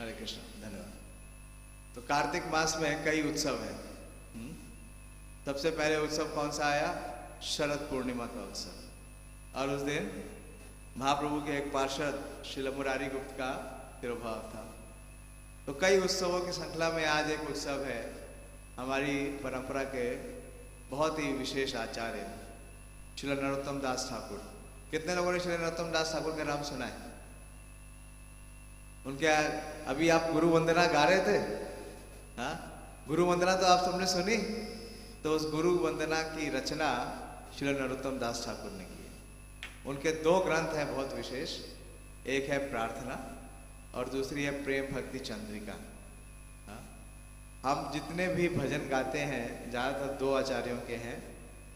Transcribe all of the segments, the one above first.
हरे कृष्ण, धन्यवाद। तो कार्तिक मास में कई उत्सव हैं। सबसे पहले उत्सव कौन सा आया? शरद पूर्णिमा का उत्सव। और उस दिन महाप्रभु के एक पार्षद श्रील मुरारी गुप्त का तिरुभाव था। तो कई उत्सवों की श्रृंखला में आज एक उत्सव है हमारी परंपरा के बहुत ही विशेष आचार्य श्रील नरोत्तम दास ठाकुर। कितने लोगों ने श्रील नरोत्तम दास ठाकुर का नाम सुना है? उनके अभी आप गुरु वंदना गा रहे थे, हाँ, गुरु वंदना तो आप सबने सुनी। तो उस गुरु वंदना की रचना श्रील नरोत्तम दास ठाकुर ने की है। उनके दो ग्रंथ हैं बहुत विशेष, एक है प्रार्थना और दूसरी है प्रेम भक्ति चंद्रिका। हाँ? हम जितने भी भजन गाते हैं ज़्यादातर दो आचार्यों के हैं,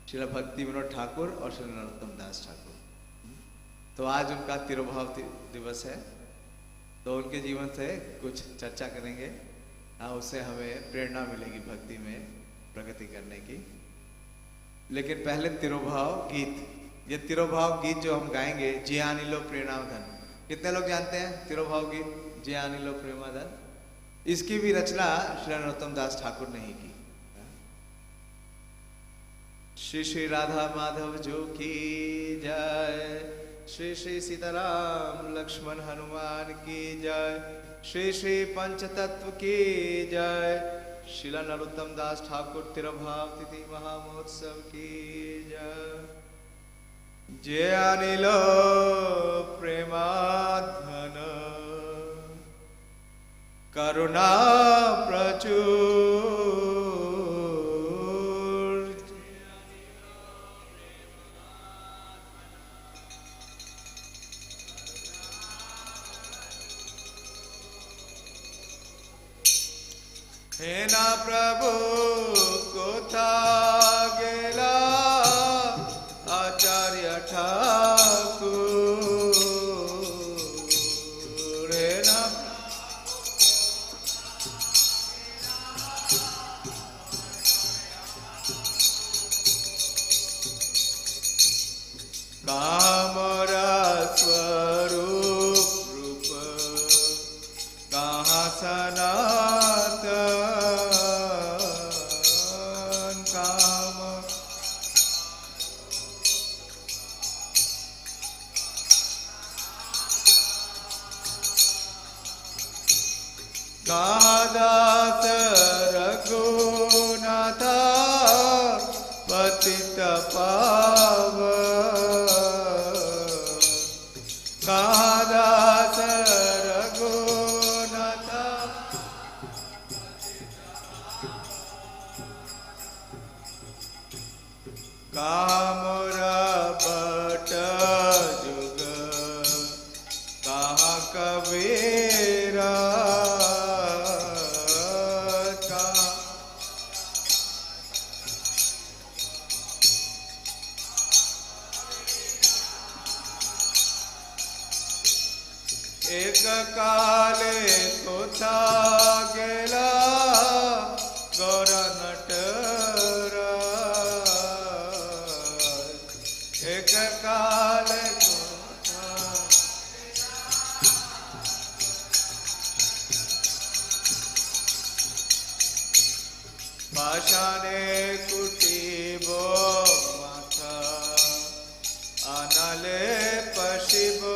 श्रील भक्ति विनोद ठाकुर और श्रील नरोत्तम दास ठाकुर। तो आज उनका तिरुभाव दिवस है, तो उनके जीवन से कुछ चर्चा करेंगे। हाँ, उससे हमें प्रेरणा मिलेगी भक्ति में प्रगति करने की। लेकिन पहले तिरुभाव गीत, ये तिरुभाव गीत जो हम गाएंगे, जियानी लो प्रेरणाधन, कितने लोग जानते हैं तिरुभाव गीत जियानी लो प्रेमाधन? इसकी भी रचना श्री नरोत्तम दास ठाकुर ने ही की। श्री श्री राधा माधव जो की जय, श्री श्री सीताराम लक्ष्मण हनुमान की जय, श्री श्री पंचतत्व की जय, श्रील नरोत्तम दास ठाकुर तिरुभाव तिथि महामहोत्सव की जय। जय अनिलो प्रेमाधन करुणा प्रचुर, हे ना प्रभु कोथा गेला आचार्य ठाकुर, हे ना कामरा स्वरूप रूप कहाँ सनातन काम, कहाँ दास रघुनाथ पतित पावन, कहाँ दास रघुनाथ कामरा बट जुग, कहाँ कबीरा एक काले कोथा गेला गौर नटराज, एक काले कोथा पाषाणे कुटीबो माथा अनले पशिबो,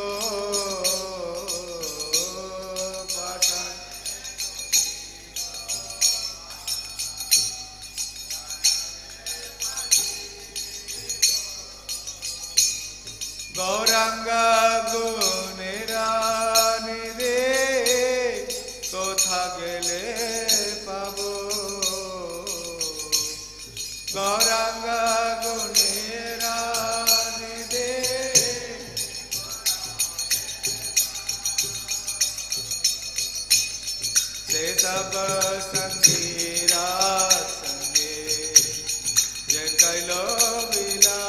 गौरांग गुणिरानिधि कोथा गेले पाबो, गौरांग गुणिरानिधि से सब संगीरा संगे जे कैलो बिला,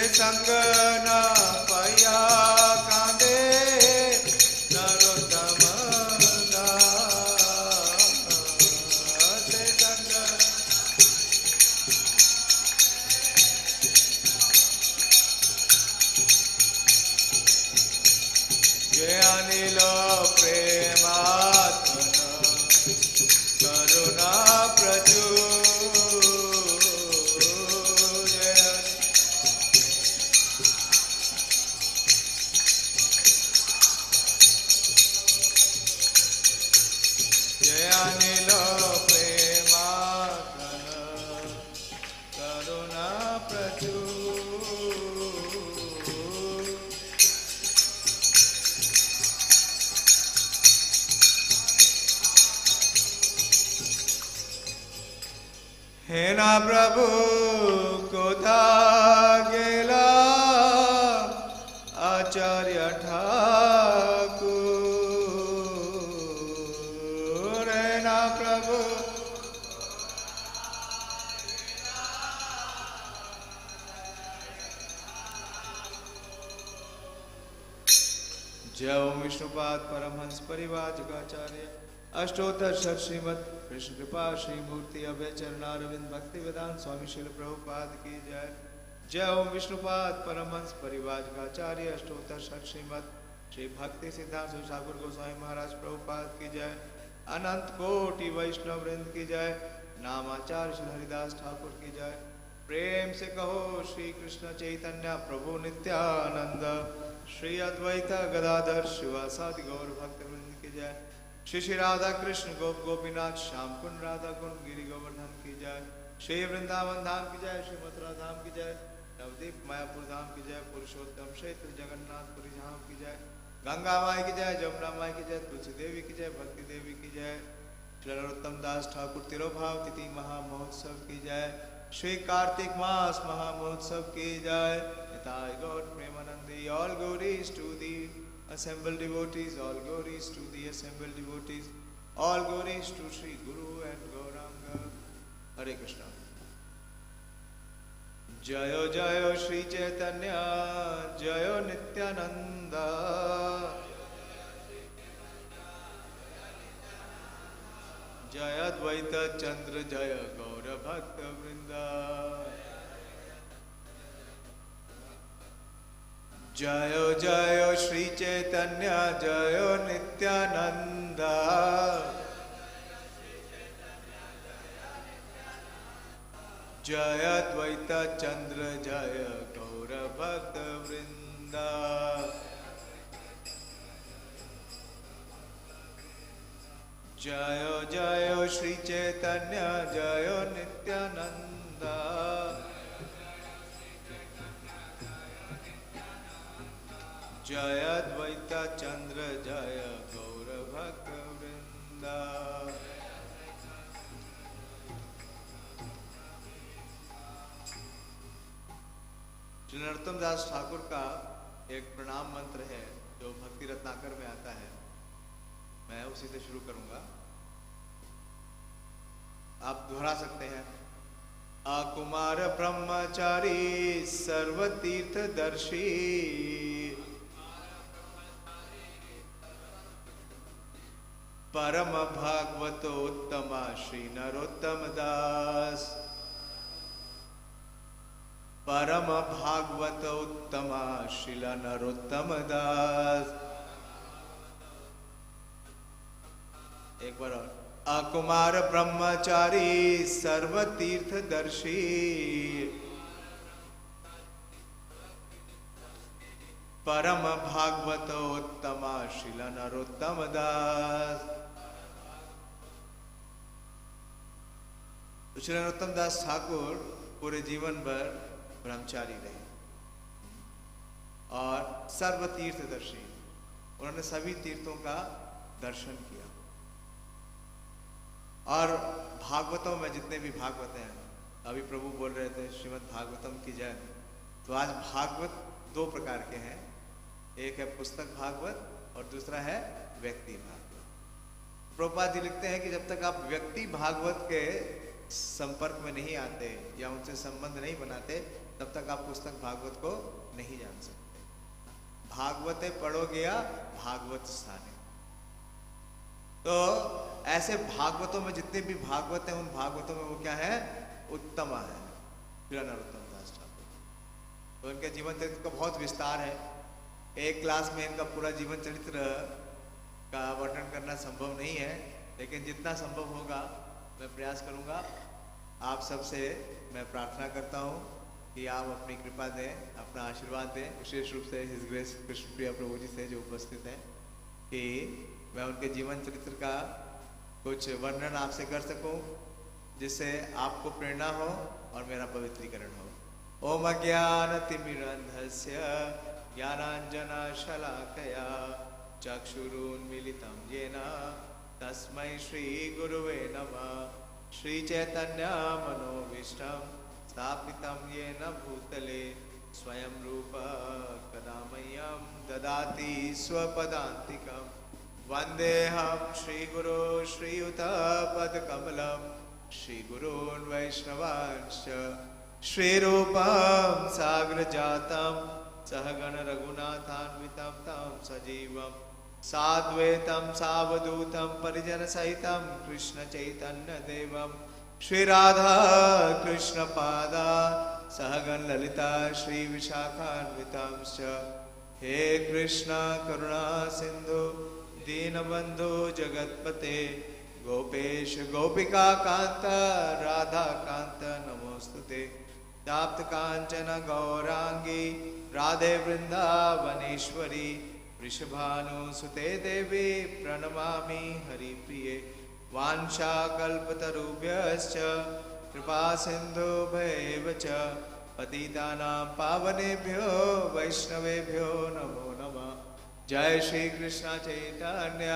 संग न पया कांदे नरोत्तम दास, हे ना प्रभु कोथा गेला आचार्य ठाकुर। हे ना प्रभु जय ओम विष्णुपाद परमहंस परिवाजकाचार्य अष्टोत्तर षट श्रीमद कृष्ण कृपा श्री मूर्ति अभय चरणारविंद भक्ति वेदांत स्वामी शिल प्रभुपाद की जय। जय ओम विष्णुपाद परमहंस परिवाजकाचार्य अष्टोत्तर षट श्रीमद श्री भक्ति सिद्धांत ठाकुर गोस्वामी महाराज प्रभुपाद की जय। अनंत कोटि वैष्णव वृंद की जय। नामाचार्य श्री हरिदास ठाकुर की जय। प्रेम से कहो श्री कृष्ण चैतन्य प्रभु नित्यानंद श्री अद्वैत गदाधर शिवासादि गौर भक्त वृंद की जय। श्री श्री राधा कृष्ण गोप गोपीनाथ श्याम कुंड राधा कुंड गिरि गोवर्धन की जय। श्री वृंदावन धाम की जय। श्री मथुरा धाम की जय। नवदीप मायापुर धाम की जय। पुरुषोत्तम क्षेत्र जगन्नाथपुरी धाम की जय। गंगा माई की जय। जमुना माई की जय। तुलसी देवी की जय। भक्ति देवी की जय। श्री नरोत्तम दास ठाकुर तिरुभाव तिथि महामहोत्सव की जय। श्री कार्तिक मास महामहोत्सव की जय। निताय गौर Premanandi. All glories to the assembled devotees. All glories to the assembled devotees. All glories to Sri Guru and Gauranga. Hare Krishna. Jayo Jayo Sri Chaitanya Jayo Nityananda Jaya Advaita Chandra Jaya Gaura Bhakta Vrinda Jayo Jayo Sri Chaitanya Jayo Nityananda Jaya Advaita Chandra Jaya Gaura Bhakta Vrinda Jayo Jayo Sri Chaitanya Jayo Nityananda Jaya Advaita Chandra Jaya Gaura Bhakta Vrinda Shri Narottam Das Thakur का एक प्रणाम मंत्र है जो भक्ति रत्नाकर में आता है। मैं उसी से शुरू करूंगा, आप दोहरा सकते हैं। अकुमार ब्रह्मचारी सर्वतीर्थदर्शी परम भागवतोत्तमा श्री नरोत्तम दास परम भागवतोत्तमा श्रील नरोत्तम दास। एक बार और। अकुमार ब्रह्मचारी सर्वतीर्थदर्शी परम भागवतोत्तमा श्रील नरोत्तम दास। श्री नरोत्तम दास ठाकुर पूरे जीवन भर ब्रह्मचारी रहे और सर्वतीर्थदर्शी, उन्होंने सभी तीर्थों का दर्शन किया। और भागवतों में जितने भी भागवत हैं, अभी प्रभु बोल रहे थे श्रीमद् भागवतम की जय, तो आज भागवत दो प्रकार के हैं, एक है पुस्तक भागवत और दूसरा है व्यक्ति भागवत। प्रभुपाद जी लिखते हैं कि जब तक आप व्यक्ति भागवत के संपर्क में नहीं आते या उनसे संबंध नहीं बनाते तब तक आप पुस्तक भागवत को नहीं जान सकते। भागवते पढ़ो गया भागवत स्थाने। तो ऐसे भागवतों में जितने भी भागवत हैं उन भागवतों में वो क्या है, उत्तमा है श्री नरोत्तम दास ठाकुर। तो इनके जीवन चरित्र का बहुत विस्तार है, एक क्लास में इनका पूरा जीवन चरित्र का वर्णन करना संभव नहीं है, लेकिन जितना संभव होगा मैं प्रयास करूंगा। आप सबसे मैं प्रार्थना करता हूं कि आप अपनी कृपा दें, अपना आशीर्वाद दें, विशेष रूप से हिज ग्रेस कृष्णप्रिया प्रभु जी से जो उपस्थित हैं, कि मैं उनके जीवन चरित्र का कुछ वर्णन आपसे कर सकूं जिससे आपको प्रेरणा हो और मेरा पवित्रीकरण हो। ओम अज्ञानतिमिरन्धस्य ज्ञानाञ्जनशलाकया चक्षुरुन्मीलितं येन तस्मै श्री गुरुवे नमः। श्री चैतन्य मनोभीष्टं स्थापितं येन भूतले स्वयं रूप कदा मह्यं ददाति स्वपदान्तिकं वन्देऽहं श्रीगुरो श्रीयुतपदकमलं श्रीगुरून् वैष्णवांश्च श्रीरूपं साग्रजातं सहगण रघुनाथान्वितं तं सजीवं साद्वैतं सावधूतं परिजनसहितं कृष्णचैतन्यदेवं श्रीराधा कृष्णपादा सहगण ललिता श्रीविशाखान्वितांश्च हे कृष्ण करुणा सिंधु दीनबंधु जगत्पते गोपेश गोपिका कांत राधा कांत नमोस्तुते ताप्त कांचन गौरांगी राधे वृंदावनेश्वरी वृषभानुसुते देवी प्रणमामि हरिप्रिये वाञ्छाकल्पतरुभ्यश्च कृपा सिन्धुभ्येव च पतितानां पावनेभ्यो वैष्णवेभ्यो नमो नमः। जय श्री कृष्ण चैतन्य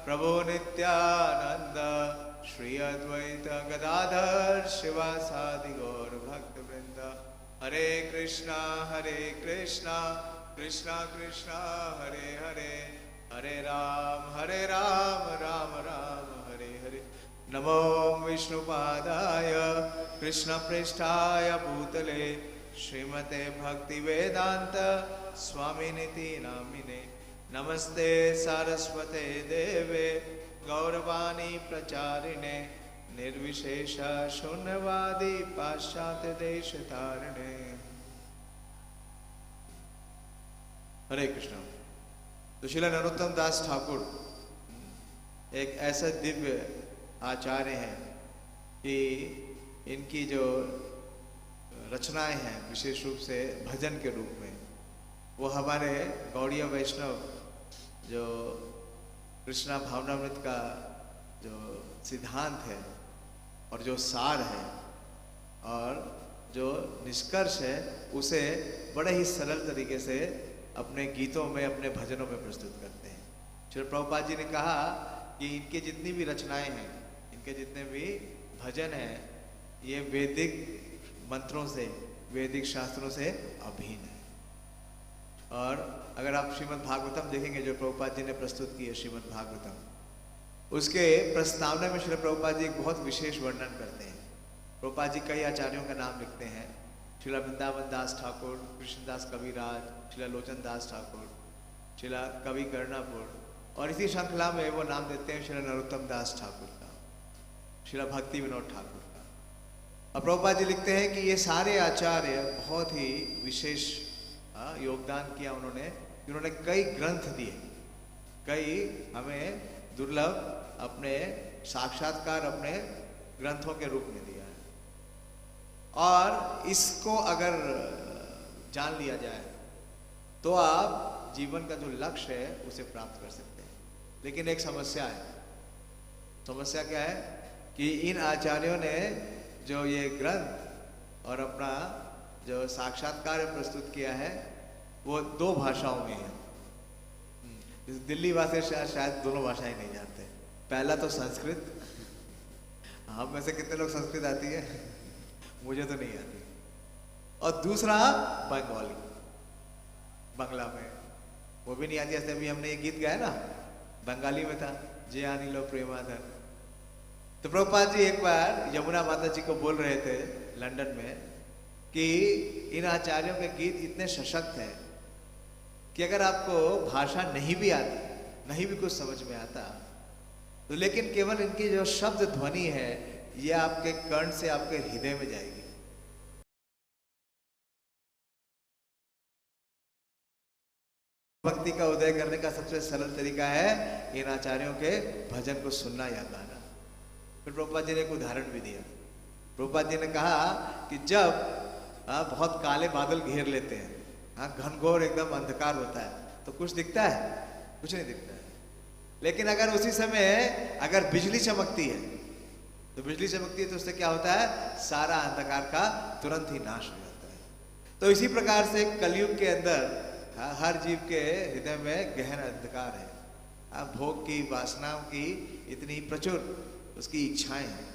प्रभु नित्यानंद श्री अद्वैत गदाधर शिवासादि गौर भक्त वृंद। हरे कृष्णा कृष्णा कृष्णा हरे हरे हरे राम राम राम हरे हरे। नमो विष्णुपादाय कृष्ण पृष्ठाय भूतले श्रीमते भक्ति वेदांत स्वामिनिति नामिने नमस्ते सारस्वते देवे गौरवाणी प्रचारिणे निर्विशेष शून्यवादी पाश्चात्य देश तारिणे। हरे कृष्ण। तो श्रील नरोत्तम दास ठाकुर एक ऐसा दिव्य आचार्य हैं कि इनकी जो रचनाएं हैं विशेष रूप से भजन के रूप में वो हमारे गौड़ीय वैष्णव जो कृष्णा भावनामृत का जो सिद्धांत है और जो सार है और जो निष्कर्ष है उसे बड़े ही सरल तरीके से अपने गीतों में अपने भजनों में प्रस्तुत करते हैं। श्री प्रभुपाद जी ने कहा कि इनके जितनी भी रचनाएं हैं इनके जितने भी भजन हैं ये वैदिक मंत्रों से वैदिक शास्त्रों से अभिन्न है। और अगर आप श्रीमद् भागवतम देखेंगे जो प्रभुपाद जी ने प्रस्तुत की है श्रीमद् भागवतम उसके प्रस्तावना में श्री प्रभुपाद जी एक बहुत विशेष वर्णन करते हैं। प्रभुपाद जी कई आचार्यों का नाम लिखते हैं, श्रीला वृंदावन दास ठाकुर, कृष्णदास कविराज, श्रीला लोचन दास ठाकुर, श्रीला कवि कर्णापुर और इसी श्रृंखला में वो नाम देते हैं श्रीला नरोत्तम दास ठाकुर का, श्रीला भक्ति विनोद ठाकुर का। और प्रभुपाद जी लिखते हैं कि ये सारे आचार्य बहुत ही विशेष योगदान किया उन्होंने कई ग्रंथ दिए, कई हमें दुर्लभ अपने साक्षात्कार अपने ग्रंथों के रूप में दिया है। और इसको अगर जान लिया जाए तो आप जीवन का जो लक्ष्य है उसे प्राप्त कर सकते हैं। लेकिन एक समस्या है। समस्या क्या है कि इन आचार्यों ने जो ये ग्रंथ और अपना जो साक्षात्कार प्रस्तुत किया है वो दो भाषाओं में है। दिल्ली वासी शायद दोनों भाषाएं नहीं जानते। पहला तो संस्कृत, हम में से कितने लोग संस्कृत आती है? मुझे तो नहीं आती। और दूसरा बंगाली, बंगला में वो भी नहीं आती। ऐसे अभी हमने ये गीत गाया ना बंगाली में था, जे अनिलो प्रेमाधर। तो प्रभुपाद जी एक बार यमुना माता जी को बोल रहे थे लंदन में कि इन आचार्यों के गीत इतने सशक्त हैं कि अगर आपको भाषा नहीं भी आती, नहीं भी कुछ समझ में आता, तो लेकिन केवल इनकी जो शब्द ध्वनि है ये आपके कर्ण से आपके हृदय में जाएगी। भक्ति का उदय करने का सबसे सरल तरीका है इन आचार्यों के भजन को सुनना या गाना। फिर प्रभुपाद जी ने एक उदाहरण भी दिया। प्रभुपाद जी ने कहा कि जब बहुत काले बादल घेर लेते हैं, घनघोर एकदम अंधकार होता है, तो कुछ दिखता है? कुछ नहीं दिखता है। लेकिन अगर उसी समय अगर बिजली चमकती है तो बिजली चमकती है तो उससे क्या होता है? सारा अंधकार का तुरंत ही नाश हो जाता है। तो इसी प्रकार से कलयुग के अंदर हर जीव के हृदय में गहन अंधकार है। भोग की वासनाओं की इतनी प्रचुर उसकी इच्छाएं हैं।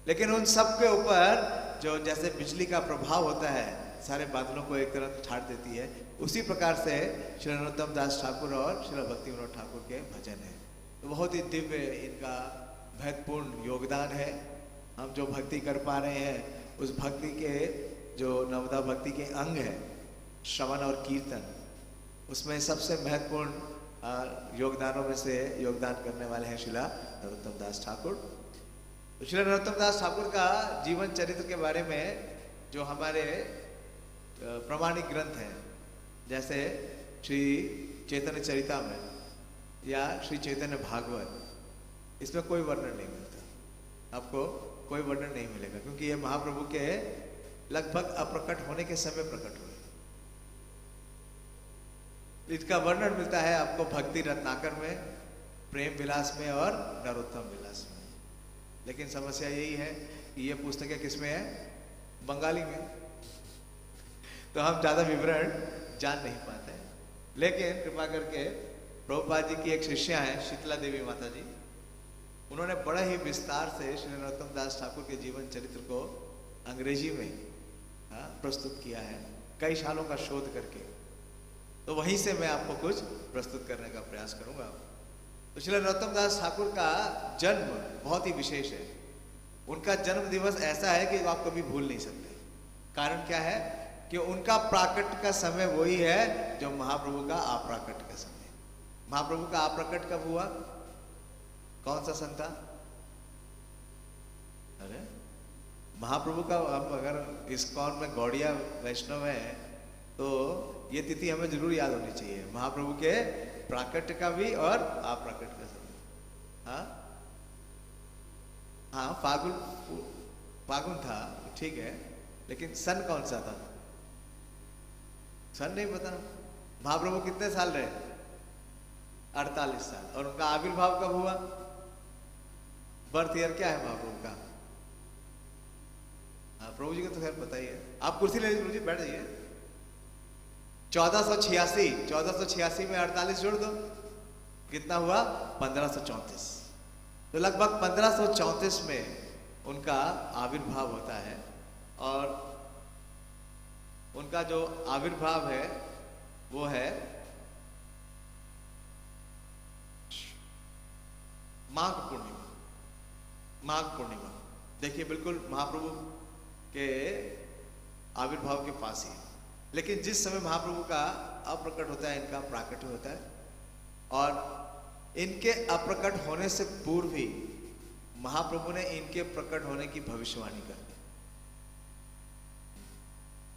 लेकिन उन सब के ऊपर जो जैसे बिजली का प्रभाव होता है, सारे बादलों को एक तरफ छाड़ देती है, उसी प्रकार से श्री नरोत्तम दास ठाकुर और श्री भक्ति विनोद ठाकुर के भजन है। तो बहुत ही दिव्य इनका महत्वपूर्ण योगदान है। हम जो भक्ति कर पा रहे हैं, उस भक्ति के जो नवदा भक्ति के अंग है श्रवण और कीर्तन, उसमें सबसे महत्वपूर्ण योगदानों में से योगदान करने वाले हैं श्रीला नरोत्तम दास ठाकुर। तो श्रीला नरोत्तम दास ठाकुर का जीवन चरित्र के बारे में जो हमारे प्रमाणिक ग्रंथ हैं, जैसे श्री चैतन्य चरितामृत या श्री चैतन्य भागवत, इसमें कोई वर्णन नहीं मिलता, आपको कोई वर्णन नहीं मिलेगा, क्योंकि ये महाप्रभु के लगभग अप्रकट होने के समय प्रकट हुए। इसका वर्णन मिलता है आपको भक्ति रत्नाकर में, प्रेम विलास में और नरोत्तम विलास में। लेकिन समस्या यही है कि ये पुस्तकें किसमें है? बंगाली में, तो हम ज्यादा विवरण जान नहीं पाते हैं। लेकिन कृपा करके प्रभुपाद जी की एक शिष्या है शीतला देवी माता जी, उन्होंने बड़ा ही विस्तार से श्री नरोत्तम दास ठाकुर के जीवन चरित्र को अंग्रेजी में प्रस्तुत किया है, कई सालों का शोध करके। तो वहीं से मैं आपको कुछ प्रस्तुत करने का प्रयास करूंगा। तो श्री नरोत्तम दास ठाकुर का जन्म बहुत ही विशेष है। उनका जन्म दिवस ऐसा है कि आप कभी भूल नहीं सकते। कारण क्या है कि उनका प्राकट का समय वही है जो महाप्रभु का अप्राकट का समय। महाप्रभु का अप्राकट कब हुआ? कौन सा सन था? अरे महाप्रभु का, हम अगर इस्कॉन में गौड़िया वैष्णव है तो ये तिथि हमें जरूर याद होनी चाहिए, महाप्रभु के प्राकट्य का भी और अप्राकट का समय। हाँ हाँ, फागुन था, ठीक है, लेकिन सन कौन सा था? सन नहीं पता। महाप्रभु कितने साल रहे? 48 साल। और उनका आविर्भाव कब हुआ? बर्थ ईयर क्या है महाप्रभु का? हाँ, प्रभु जी को तो खैर पता ही है। आप कुर्सी ले लीजिए, प्रभु जी बैठ जाइए। 1486 में 48 जोड़ दो, कितना हुआ? 1534। तो लगभग 1534 में उनका आविर्भाव होता है। और उनका जो आविर्भाव है वो है माघ पूर्णिमा। माघ पूर्णिमा देखिए, बिल्कुल महाप्रभु के आविर्भाव के पास ही। लेकिन जिस समय महाप्रभु का अप्रकट होता है, इनका प्राकट्य होता है। और इनके अप्रकट होने से पूर्व ही महाप्रभु ने इनके प्रकट होने की भविष्यवाणी कर दी।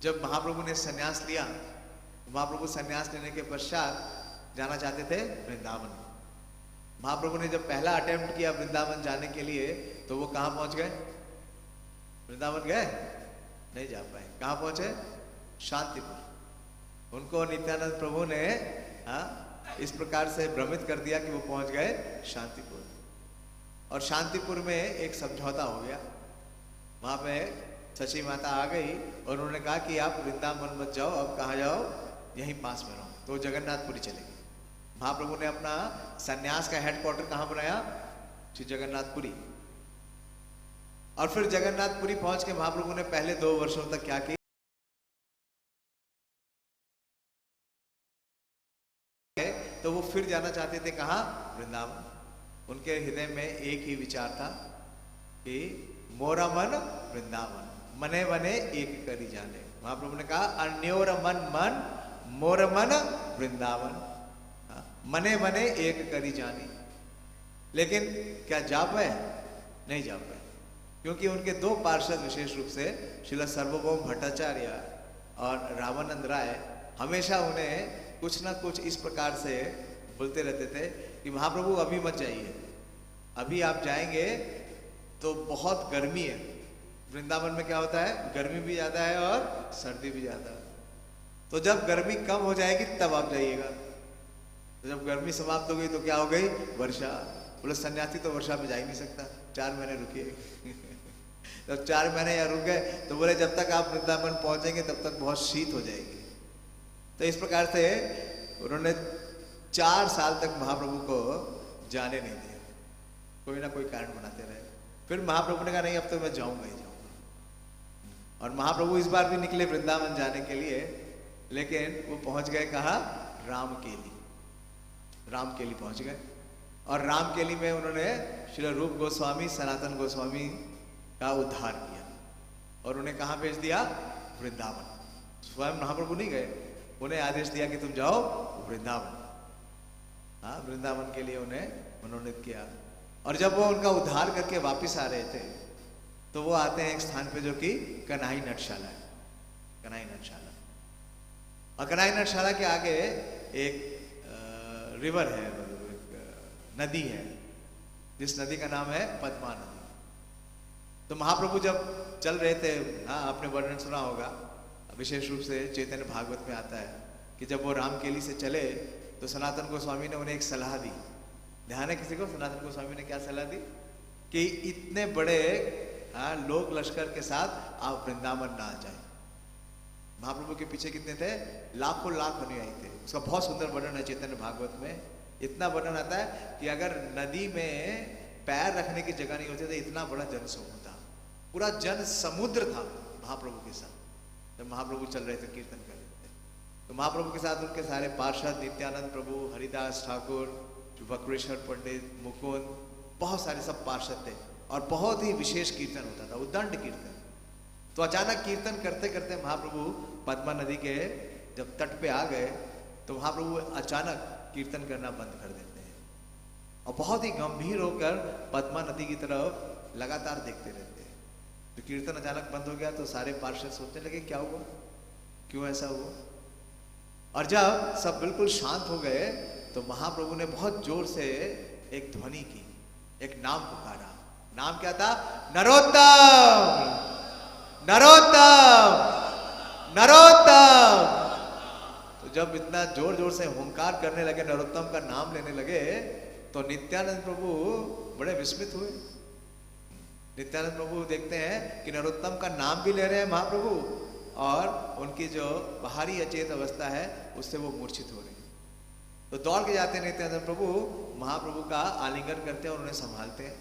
जब महाप्रभु ने संन्यास लिया, महाप्रभु संन्यास लेने के पश्चात जाना चाहते थे वृंदावन। महाप्रभु ने जब पहला अटेम्प्ट किया वृंदावन जाने के लिए, तो वो कहां पहुंच गए? वृंदावन गए? नहीं जा पाए। कहां पहुंचे? शांतिपुर। उनको नित्यानंद प्रभु ने इस प्रकार से भ्रमित कर दिया कि वो पहुंच गए शांतिपुर। और शांतिपुर में एक समझौता हो गया। वहां पे सची माता आ गई और उन्होंने कहा कि आप वृंदावन मत जाओ, अब कहाँ जाओ? यहीं पास में रहो। तो जगन्नाथपुरी चले गए। महाप्रभु ने अपना सन्यास का हेडक्वार्टर कहाँ बनाया? श्री जगन्नाथपुरी। और फिर जगन्नाथपुरी पहुंच के महाप्रभु ने पहले 2 वर्षों तक क्या किया? तो वो फिर जाना चाहते थे कहाँ? वृंदावन। उनके हृदय में एक ही विचार था कि मोरा मन वृंदावन, मने मने एक करी जाने। महाप्रभु ने कहा अन्योर मन मन, मोर मन वृंदावन, मने मने एक करी जानी। लेकिन क्या जा पाए? नहीं जा पाए, क्योंकि उनके 2 पार्षद विशेष रूप से श्रील सर्वभौम भट्टाचार्य और रामानंद राय हमेशा उन्हें कुछ ना कुछ इस प्रकार से बोलते रहते थे कि महाप्रभु अभी मत जाइए, अभी आप जाएंगे तो बहुत गर्मी है। वृंदावन में क्या होता है? गर्मी भी ज्यादा है और सर्दी भी ज्यादा है। तो जब गर्मी कम हो जाएगी तब आप जाइएगा। तो जब गर्मी समाप्त हो गई तो क्या हो गई? वर्षा। बोले सन्यासी तो वर्षा में जा ही नहीं सकता, 4 महीने रुकिए। जब 4 महीने या रुक गए तो बोले जब तक आप वृंदावन पहुंचेंगे तब तक बहुत शीत हो जाएगी। तो इस प्रकार से उन्होंने 4 साल तक महाप्रभु को जाने नहीं दिया, कोई ना कोई कारण बनाते रहे। फिर महाप्रभु ने कहा नहीं, अब तो मैं जाऊंगा ही जाऊंगा। और महाप्रभु इस बार भी निकले वृंदावन जाने के लिए, लेकिन वो पहुंच गए कहा, रामकेली। रामकेली पहुंच गए और रामकेली में उन्होंने श्री रूप गोस्वामी, सनातन गोस्वामी का उद्धार किया और उन्हें कहाँ भेज दिया? वृंदावन। स्वयं महाप्रभु नहीं गए, उन्हें आदेश दिया कि तुम जाओ वृंदावन। हाँ, वृंदावन के लिए उन्हें मनोनीत किया। और जब वो उनका उद्धार करके वापस आ रहे थे तो वो आते हैं एक स्थान पे जो कि कन्हाई नटशाला है। कन्हाई नटशाला, और कन्हाई नटशाला के आगे एक रिवर है, नदी है, जिस नदी का नाम है पद्मा नदी। तो महाप्रभु जब चल रहे थे, हाँ आपने वर्णन सुना होगा, विशेष रूप से चैतन्य भागवत में आता है कि जब वो रामकेली से चले तो सनातन गोस्वामी ने उन्हें एक सलाह दी। ध्यान है किसी को? सनातन गोस्वामी ने क्या सलाह दी? कि इतने बड़े लोक लश्कर के साथ आप वृंदावन ना जाए। महाप्रभु के पीछे कितने थे? लाखों लाख अनुयायी थे। उसका बहुत सुंदर वर्णन है चैतन्य भागवत में। इतना वर्णन आता है कि अगर नदी में पैर रखने की जगह नहीं होती तो इतना बड़ा जन समूह था, पूरा जन समुद्र था महाप्रभु के साथ। जब महाप्रभु चल रहे थे, कीर्तन कर रहे थे, तो महाप्रभु के साथ उनके सारे पार्षद, नित्यानंद प्रभु, हरिदास ठाकुर, वक्रेश्वर पंडित, मुकुंद, बहुत सारे सब पार्षद थे और बहुत ही विशेष कीर्तन होता था, उद्दंड कीर्तन। तो अचानक कीर्तन करते करते महाप्रभु पद्मा नदी के जब तट पे आ गए तो महाप्रभु अचानक कीर्तन करना बंद कर देते हैं और बहुत ही गंभीर होकर पद्मा नदी की तरफ लगातार देखते रहते हैं। तो कीर्तन अचानक बंद हो गया तो सारे पार्षद सोचने लगे क्या हुआ, क्यों ऐसा हुआ। और जब सब बिल्कुल शांत हो गए तो महाप्रभु ने बहुत जोर से एक ध्वनि की, एक नाम पुकारा। नाम क्या था? नरोत्तम, नरोत्तम, नरोत्तम। तो जब इतना जोर जोर से हुंकार करने लगे, नरोत्तम का नाम लेने लगे, तो नित्यानंद प्रभु बड़े विस्मित हुए। नित्यानंद प्रभु देखते हैं कि नरोत्तम का नाम भी ले रहे हैं महाप्रभु और उनकी जो बाहरी अचेत अवस्था है उससे वो मूर्छित हो रहे हैं। तो दौड़ के जाते हैं नित्यानंद प्रभु, महाप्रभु का आलिंगन करते हैं और उन्हें संभालते हैं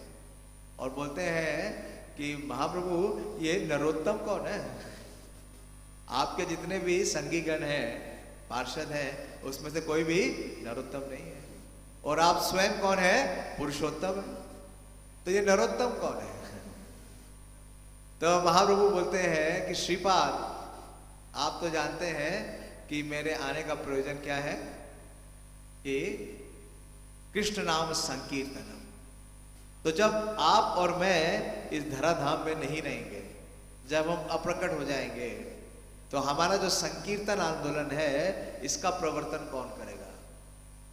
और बोलते हैं कि महाप्रभु ये नरोत्तम कौन है? आपके जितने भी संगीगण हैं, पार्षद हैं, उसमें से कोई भी नरोत्तम नहीं है। और आप स्वयं कौन है? पुरुषोत्तम है। तो ये नरोत्तम कौन है? तो महाप्रभु बोलते हैं कि श्रीपाद, आप तो जानते हैं कि मेरे आने का प्रयोजन क्या है, कि कृष्ण नाम संकीर्तनम। तो जब आप और मैं इस धराधाम में नहीं रहेंगे, जब हम अप्रकट हो जाएंगे, तो हमारा जो संकीर्तन आंदोलन है इसका प्रवर्तन कौन करेगा?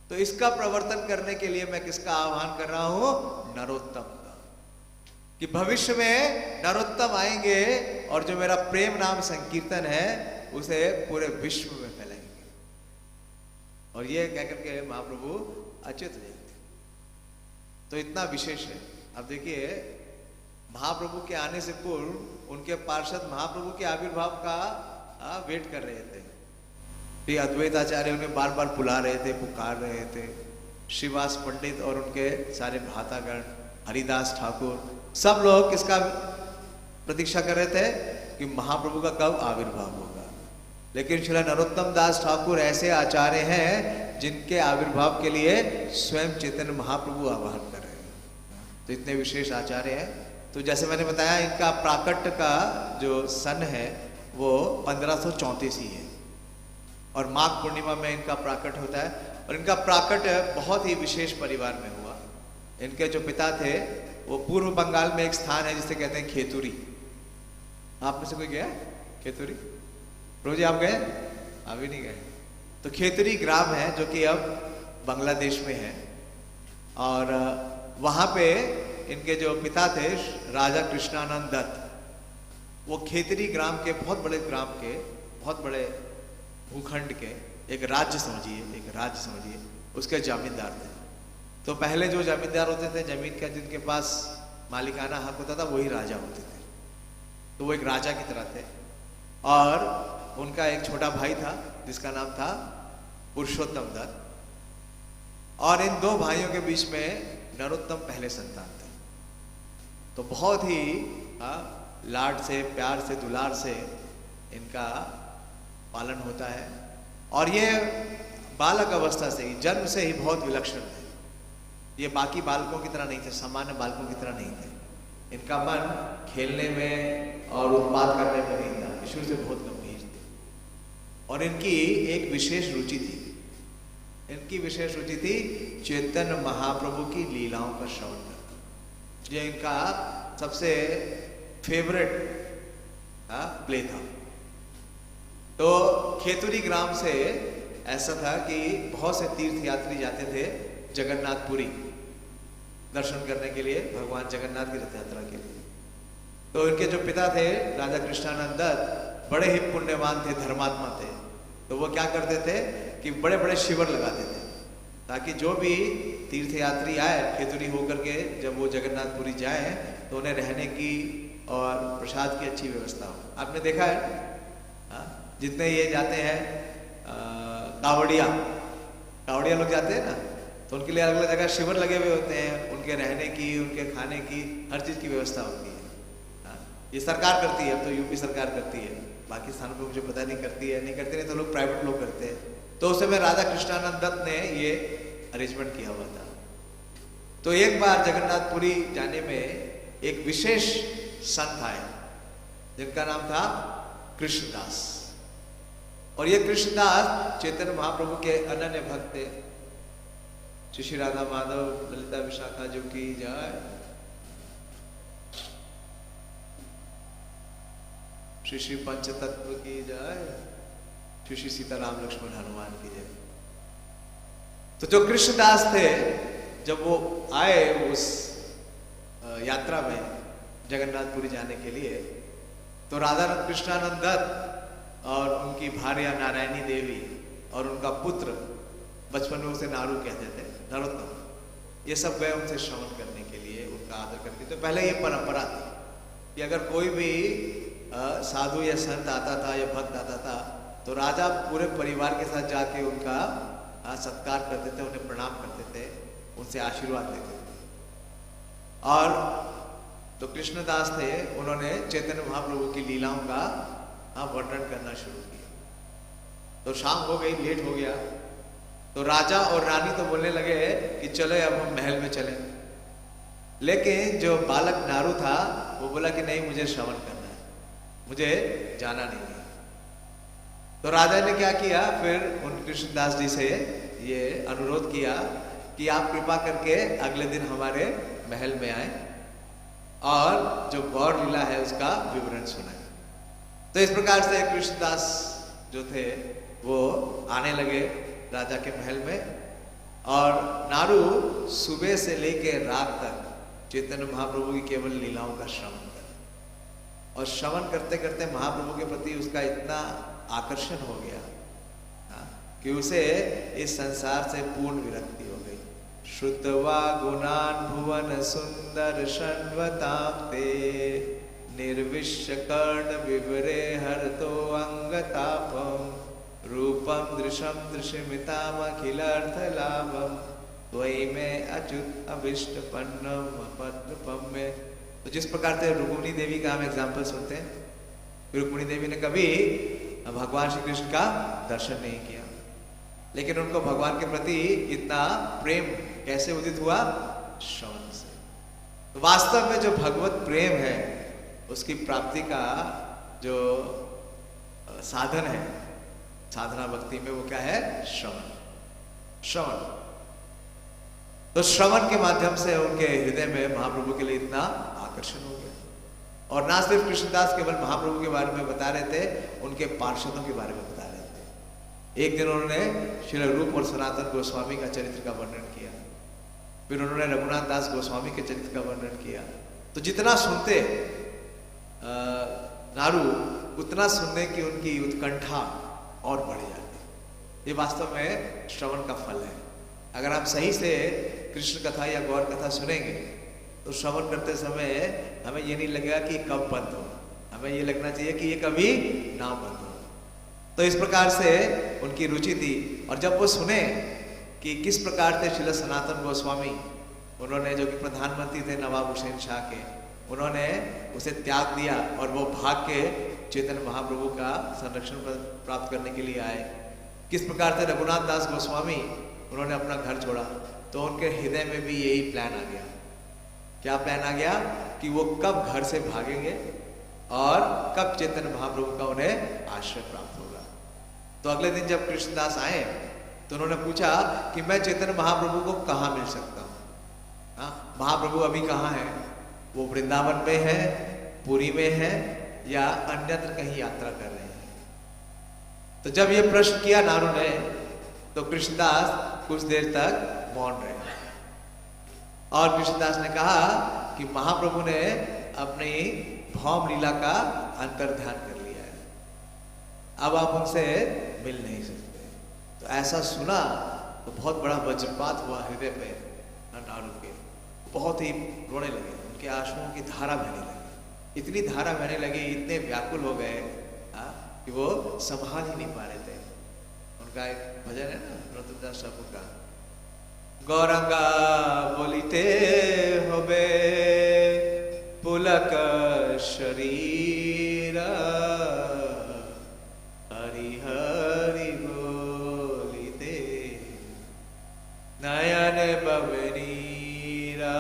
तो इसका प्रवर्तन करने के लिए मैं किसका आह्वान कर रहा हूं? नरोत्तम का। कि भविष्य में नरोत्तम आएंगे और जो मेरा प्रेम नाम संकीर्तन है उसे पूरे विश्व में फैलाएंगे। और ये कहकर के महाप्रभु अच्युत हो जाते। तो इतना विशेष है। अब देखिए, महाप्रभु के आने से पूर्व उनके पार्षद महाप्रभु के आविर्भाव का वेट कर रहे थे। श्री अद्वैताचार्य उन्हें बार बार बुला रहे थे, पुकार रहे थे। श्रीवास पंडित और उनके सारे भ्रातागण, हरिदास ठाकुर, सब लोग किसका प्रतीक्षा कर रहे थे? कि महाप्रभु का कब आविर्भाव होगा। लेकिन श्री नरोत्तम दास ठाकुर ऐसे आचार्य हैं जिनके आविर्भाव के लिए स्वयं चैतन्य महाप्रभु आह्वान कर रहे हैं। तो इतने विशेष आचार्य हैं। तो जैसे मैंने बताया, इनका प्राकट्य का जो सन है वो 1534 ही है और माघ पूर्णिमा में इनका प्राकट होता है। और इनका प्राकट बहुत ही विशेष परिवार में हुआ। इनके जो पिता थे वो पूर्व बंगाल में एक स्थान है जिसे कहते हैं खेतुरी। आप में से कोई गया खेतुरी? रोज आप गए? अभी नहीं गए। तो खेतुरी ग्राम है जो कि अब बांग्लादेश में है। और वहाँ पे इनके जो पिता थे राजा कृष्णानंद दत्त, वो खेतरी ग्राम के बहुत बड़े ग्राम के, बहुत बड़े भूखंड के एक राज्य समझिए, उसके जमींदार थे। तो पहले जो जमींदार होते थे, जमीन का जिनके पास मालिकाना हक होता था, वही राजा होते थे। तो वो एक राजा की तरह थे। और उनका एक छोटा भाई था जिसका नाम था पुरुषोत्तम दत्त। और इन दो भाइयों के बीच में नरोत्तम पहले संतान थे। तो बहुत ही लाड से, प्यार से, दुलार से इनका पालन होता है। और ये बालक अवस्था से ही, जन्म से ही बहुत विलक्षण थे। ये बाकी बालकों की तरह नहीं थे, सामान्य बालकों की तरह नहीं थे। इनका मन खेलने में और उत्पाद करने में नहीं था, ईश्वर से बहुत गंभीर थे। और इनकी एक विशेष रुचि थी, इनकी विशेष रुचि थी चैतन्य महाप्रभु की लीलाओं का श्रवण करना। जो इनका सबसे फेवरेट प्ले था। तो खेतुरी ग्राम से ऐसा था कि बहुत से तीर्थयात्री जाते थे जगन्नाथपुरी दर्शन करने के लिए, भगवान जगन्नाथ की रथ यात्रा के लिए। तो इनके जो पिता थे राजा कृष्णानंद दत्त बड़े ही पुण्यवान थे, धर्मात्मा थे। तो वो क्या करते थे कि बड़े बड़े शिविर लगाते थे, ताकि जो भी तीर्थयात्री आए खेतुरी होकर के जब वो जगन्नाथपुरी जाए तो उन्हें रहने की और प्रसाद की अच्छी व्यवस्था हो। आपने देखा है जितने ये जाते हैं कावड़िया लोग जाते हैं ना, तो उनके लिए अलग अलग जगह शिविर लगे हुए होते हैं। उनके रहने की, उनके खाने की, हर चीज़ की व्यवस्था होती है। ये सरकार करती है, अब तो यूपी सरकार करती है, बाकी स्थानों पे मुझे पता नहीं करती है, नहीं करती नहीं तो लोग प्राइवेट लोग करते हैं। तो उस समय राजा कृष्णानंद दत्त ने ये अरेंजमेंट किया हुआ था। तो एक बार जगन्नाथपुरी जाने में एक विशेष संत आए जिनका नाम था कृष्णदास। और ये कृष्णदास चैतन्य महाप्रभु के अनन्य भक्त थे। श्री राधा माधव ललिता विशाखा जो की जय, श्री श्री पंचतत्व की जय, श्री श्री सीताराम लक्ष्मण हनुमान की जय। तो जो कृष्णदास थे जब वो आए उस यात्रा में जगन्नाथपुरी जाने के लिए, तो राधा कृष्णानंद दत्त और उनकी भार्या नारायणी देवी और उनका पुत्र, बचपन में उसे नारू कहते थे, नरोत्तम, ये सब गए उनसे श्रवण करने के लिए, उनका आदर करके। तो पहले ये परंपरा थी कि अगर कोई भी साधु या संत आता था या भक्त आता था तो राजा पूरे परिवार के साथ जाके उनका सत्कार करते थे, उन्हें प्रणाम करते थे, उनसे आशीर्वाद लेते थे। और तो कृष्णदास थे, उन्होंने चैतन्य महाप्रभु की लीलाओं का वर्णन करना शुरू किया। तो शाम हो गई, लेट हो गया, तो राजा और रानी तो बोलने लगे कि चलो अब हम महल में चलें। लेकिन जो बालक नारू था वो बोला कि नहीं, मुझे श्रवण करना है, मुझे जाना नहीं है। तो राजा ने क्या किया, फिर उन कृष्णदास जी से ये अनुरोध किया कि आप कृपा करके अगले दिन हमारे महल में आए और जो गौर लीला है उसका विवरण सुनाए। तो इस प्रकार से कृष्णदास जो थे वो आने लगे राजा के महल में। और नारू सुबह से लेकर रात तक चैतन्य महाप्रभु की केवल लीलाओं का श्रवण कर, और श्रवण करते करते महाप्रभु के प्रति उसका इतना आकर्षण हो गया कि उसे इस संसार से पूर्ण विरक्ति हो गई। श्रुतवा गुणान भुवन सुंदर षण्वताप्ते, निर्विश्य कर्ण विवरे हरतो अंगतापम, रूपम दृशम दृश्यमिताम अखिलार्थ लाभम, त्वयि में अच्युत अभिष्ट पन्नम पद्मपम में। तो जिस प्रकार से रुक्मिणी देवी का हम एग्जाम्पल सुनते हैं, रुक्मिणी देवी ने कभी भगवान श्री कृष्ण का दर्शन नहीं किया, लेकिन उनको भगवान के प्रति इतना प्रेम कैसे उदित हुआ? श्रवण से। तो वास्तव में जो भगवत प्रेम है उसकी प्राप्ति का जो साधन है साधना भक्ति में, वो क्या है? श्रवण। श्रवण, तो श्रवण के माध्यम से उनके हृदय में महाप्रभु के लिए इतना आकर्षण हो गया। और ना सिर्फ कृष्णदास केवल महाप्रभु के बारे में बता रहे थे, उनके पार्षदों के बारे में बता रहे थे। एक दिन उन्होंने श्री रूप और सनातन गोस्वामी का चरित्र का वर्णन किया, फिर उन्होंने रघुनाथ दास गोस्वामी के चरित्र का वर्णन किया। तो जितना सुनते नारू, उतना सुनने की उनकी उत्कंठा और बढ़ जाती। ये वास्तव में श्रवण का फल है। अगर आप सही से कृष्ण कथा या गौर कथा सुनेंगे तो श्रवण करते समय हमें ये नहीं लगेगा कि कब बंद हो, हमें ये लगना चाहिए कि ये कभी ना बंद हो। तो इस प्रकार से उनकी रुचि थी। और जब वो सुने कि किस प्रकार से श्रील सनातन गोस्वामी, उन्होंने जो कि प्रधानमंत्री थे नवाब हुसैन शाह के, उन्होंने उसे त्याग दिया और वो भाग के चैतन्य महाप्रभु का संरक्षण प्राप्त करने के लिए आए। किस प्रकार से रघुनाथ दास गोस्वामी उन्होंने अपना घर छोड़ा, तो उनके हृदय में भी यही प्लान आ गया। क्या प्लान आ गया कि वो कब घर से भागेंगे और कब चैतन्य महाप्रभु का उन्हें आश्रय प्राप्त होगा। तो अगले दिन जब कृष्णदास आए तो उन्होंने पूछा कि मैं चैतन्य महाप्रभु को कहाँ मिल सकता हूँ। हाँ, महाप्रभु अभी कहाँ है? वो वृंदावन में है, पुरी में है, या अन्यत्र कहीं यात्रा कर रहे हैं। तो जब ये प्रश्न किया नारू ने, तो कृष्णदास कुछ देर तक मौन रहे और कृष्णदास ने कहा कि महाप्रभु ने अपनी भौम लीला का अंतर्ध्यान कर लिया है, अब आप उनसे मिल नहीं सकते। तो ऐसा सुना तो बहुत बड़ा वज्रपात हुआ हृदय पे नारू के, बहुत ही रोने लगे, उनके आंसुओं की धारा बहने लगी, इतनी धारा बहने लगी, इतने व्याकुल हो गए कि वो संभाल ही नहीं पा रहे थे। उनका एक भजन है ना नरोत्तमदास ठाकुर का, गौरंगा बोलिते होबे पुलक शरीर, हरि हरि बोलिते नयन बवनीरा,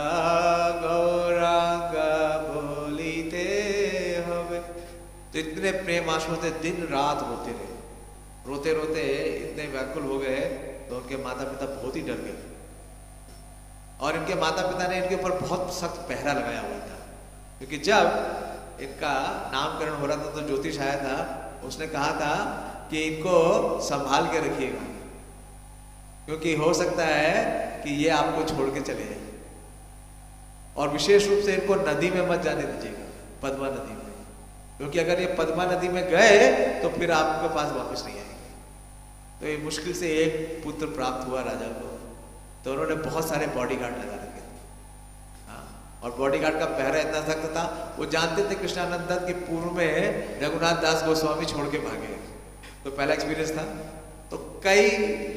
गौरंगा बोलिते होबे। तो इतने प्रेम आंसू से दिन रात रोते रहे, रोते रोते इतने व्याकुल हो गए तो उनके माता पिता बहुत ही डर गए और इनके माता पिता ने इनके ऊपर बहुत सख्त पहरा लगाया हुआ था, क्योंकि जब इनका नामकरण हो रहा था तो ज्योतिष आया था, उसने कहा था कि इनको संभाल के रखिएगा, क्योंकि हो सकता है कि ये आपको छोड़ के चले जाए, और विशेष रूप से इनको नदी में मत जाने दीजिएगा, पद्मा नदी में, क्योंकि अगर ये पद्मा नदी में गए तो फिर आपके पास वापस नहीं आएंगे। तो ये मुश्किल से एक पुत्र प्राप्त हुआ राजा को, तो उन्होंने बहुत सारे बॉडीगार्ड लगा रखे थे। हाँ, और बॉडीगार्ड का पहरा इतना सख्त था, वो जानते थे कृष्णानंद दत्त के पूर्व में रघुनाथ दास गोस्वामी छोड़ के भागे, तो पहला एक्सपीरियंस था। तो कई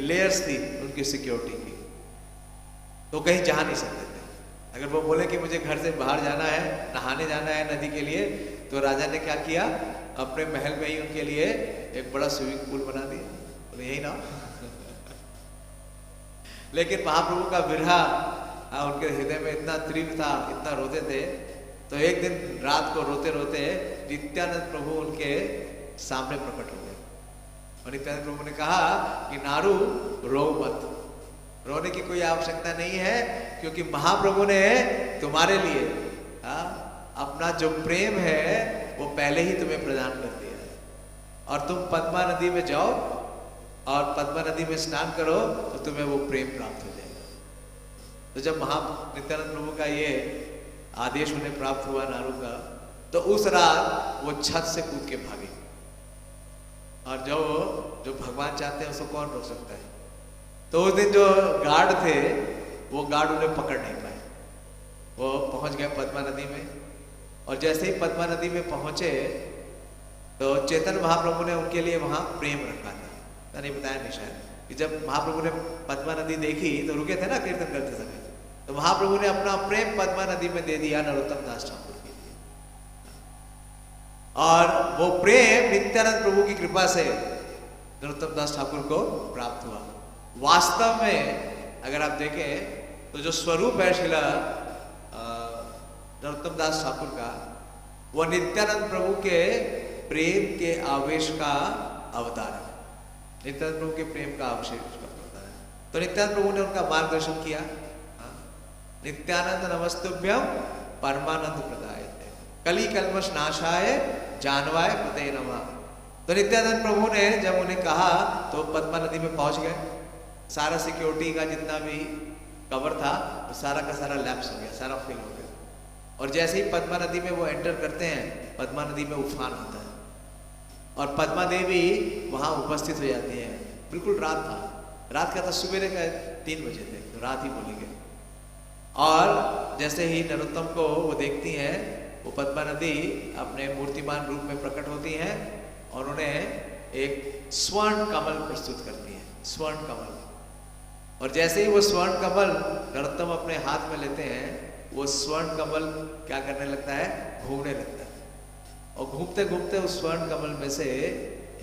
लेयर्स थी उनकी सिक्योरिटी की, तो कहीं जा नहीं सकते थे। अगर वो बोले कि मुझे घर से बाहर जाना है, नहाने जाना है नदी के लिए, तो राजा ने क्या किया, अपने महल में ही उनके लिए एक बड़ा स्विमिंग पूल बना दिया, तो यही ना। लेकिन महाप्रभु का विरह उनके हृदय में इतना तीव्र था, इतना रोते थे, तो एक दिन रात को रोते रोते नित्यानंद प्रभु उनके सामने प्रकट हो गए और नित्यानंद प्रभु ने कहा कि नारू रो मत, रोने की कोई आवश्यकता नहीं है, क्योंकि महाप्रभु ने तुम्हारे लिए अपना जो प्रेम है वो पहले ही तुम्हें प्रदान कर दिया है, और तुम पद्मा नदी में जाओ और पद्मा नदी में स्नान करो तो तुम्हें वो प्रेम प्राप्त हो जाएगा। तो जब नित्यानंद प्रभु का ये आदेश उन्हें प्राप्त हुआ नारू का, तो उस रात वो छत से कूद के भागे, और जो भगवान चाहते हैं उसको कौन रोक सकता है। तो उस दिन जो गार्ड थे वो गार्ड उन्हें पकड़ नहीं पाए, वो पहुंच गए पद्मा नदी में, और जैसे ही पद्मा नदी में पहुंचे तो चैतन्य महाप्रभु ने उनके लिए वहां प्रेम रखा था। नहीं बताया नहीं शायद कि जब महाप्रभु ने पद्मा नदी देखी तो रुके थे ना कीर्तन करते समय, तो महाप्रभु ने अपना प्रेम पद्मा नदी में दे दिया नरोत्तम दास ठाकुर के लिए, और वो प्रेम नित्यानंद प्रभु की कृपा से नरोत्तम दास ठाकुर को प्राप्त हुआ। वास्तव में अगर आप देखें तो जो स्वरूप है शिला नरोत्तम दास ठाकुर का, वो नित्यानंद प्रभु के प्रेम के आवेश का अवतार है, नित्यानंद प्रभु के प्रेम का अवशेष का अवतार है। तो नित्यानंद प्रभु ने उनका मार्गदर्शन किया, नित्यानंद नमस्तुभ्यम परमानंद प्रदाय कली कल्मश नाशाय जानवाय पते नमः। तो नित्यानंद प्रभु ने जब उन्हें कहा तो पद्मा नदी में पहुंच गए, सारा सिक्योरिटी का जितना भी कवर था वो सारा का सारा लैप्स हो गया, सारा फिल हो गया, और जैसे ही पद्मा नदी में वो एंटर करते हैं, पद्मा नदी में उफान आता है और पद्मा देवी वहां उपस्थित हो जाती है। बिल्कुल रात था, रात का था, सवेरे का 3 बजे थे, तो रात ही बोली गई। और जैसे ही नरोत्तम को वो देखती हैं, वो पद्मा नदी अपने मूर्तिमान रूप में प्रकट होती हैं और उन्हें एक स्वर्ण कमल प्रस्तुत करती है, स्वर्ण कमल। और जैसे ही वो स्वर्ण कमल नरोत्तम अपने हाथ में लेते हैं वो स्वर्ण कमल क्या करने लगता है, घूमने लगता है, और घूमते घूमते उस स्वर्ण कमल में से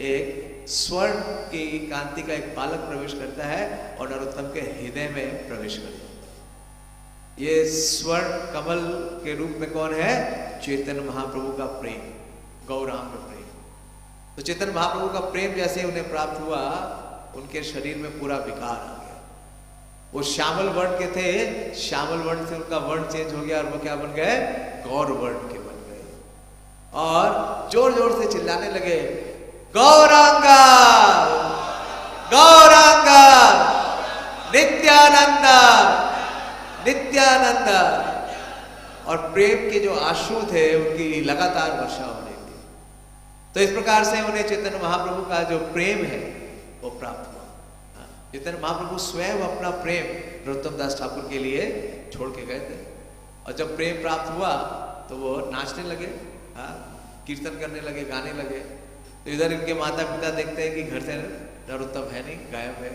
एक स्वर्ण की कांति का एक बालक प्रवेश करता है और नरोत्तम के हृदय में प्रवेश करता है। ये स्वर्ण कमल के रूप में कौन है, चैतन्य महाप्रभु का प्रेम, गौरांग का प्रेम। तो चैतन्य महाप्रभु का प्रेम जैसे उन्हें प्राप्त हुआ, उनके शरीर में पूरा विकार आ गया। वो श्यामल वर्ण के थे, श्यामल वर्ण से उनका वर्ण चेंज हो गया और वो क्या बन गए, गौर वर्ण के बन गए, और जोर जोर से चिल्लाने लगे, गौरांगा गौरांगा नित्यानंद नित्यानंद। और प्रेम के जो आंसू थे उनकी लगातार वर्षा हो रही थी। तो इस प्रकार से उन्हें चैतन्य महाप्रभु का जो प्रेम है वो प्राप्त हुआ। चैतन्य महाप्रभु स्वयं अपना प्रेम नरोत्तम दास ठाकुर के लिए छोड़ के गए थे, और जब प्रेम प्राप्त हुआ तो वो नाचने लगे, कीर्तन करने लगे, गाने लगे। तो इधर इनके माता पिता देखते हैं कि घर से नरोत्तम है नहीं, गायब है।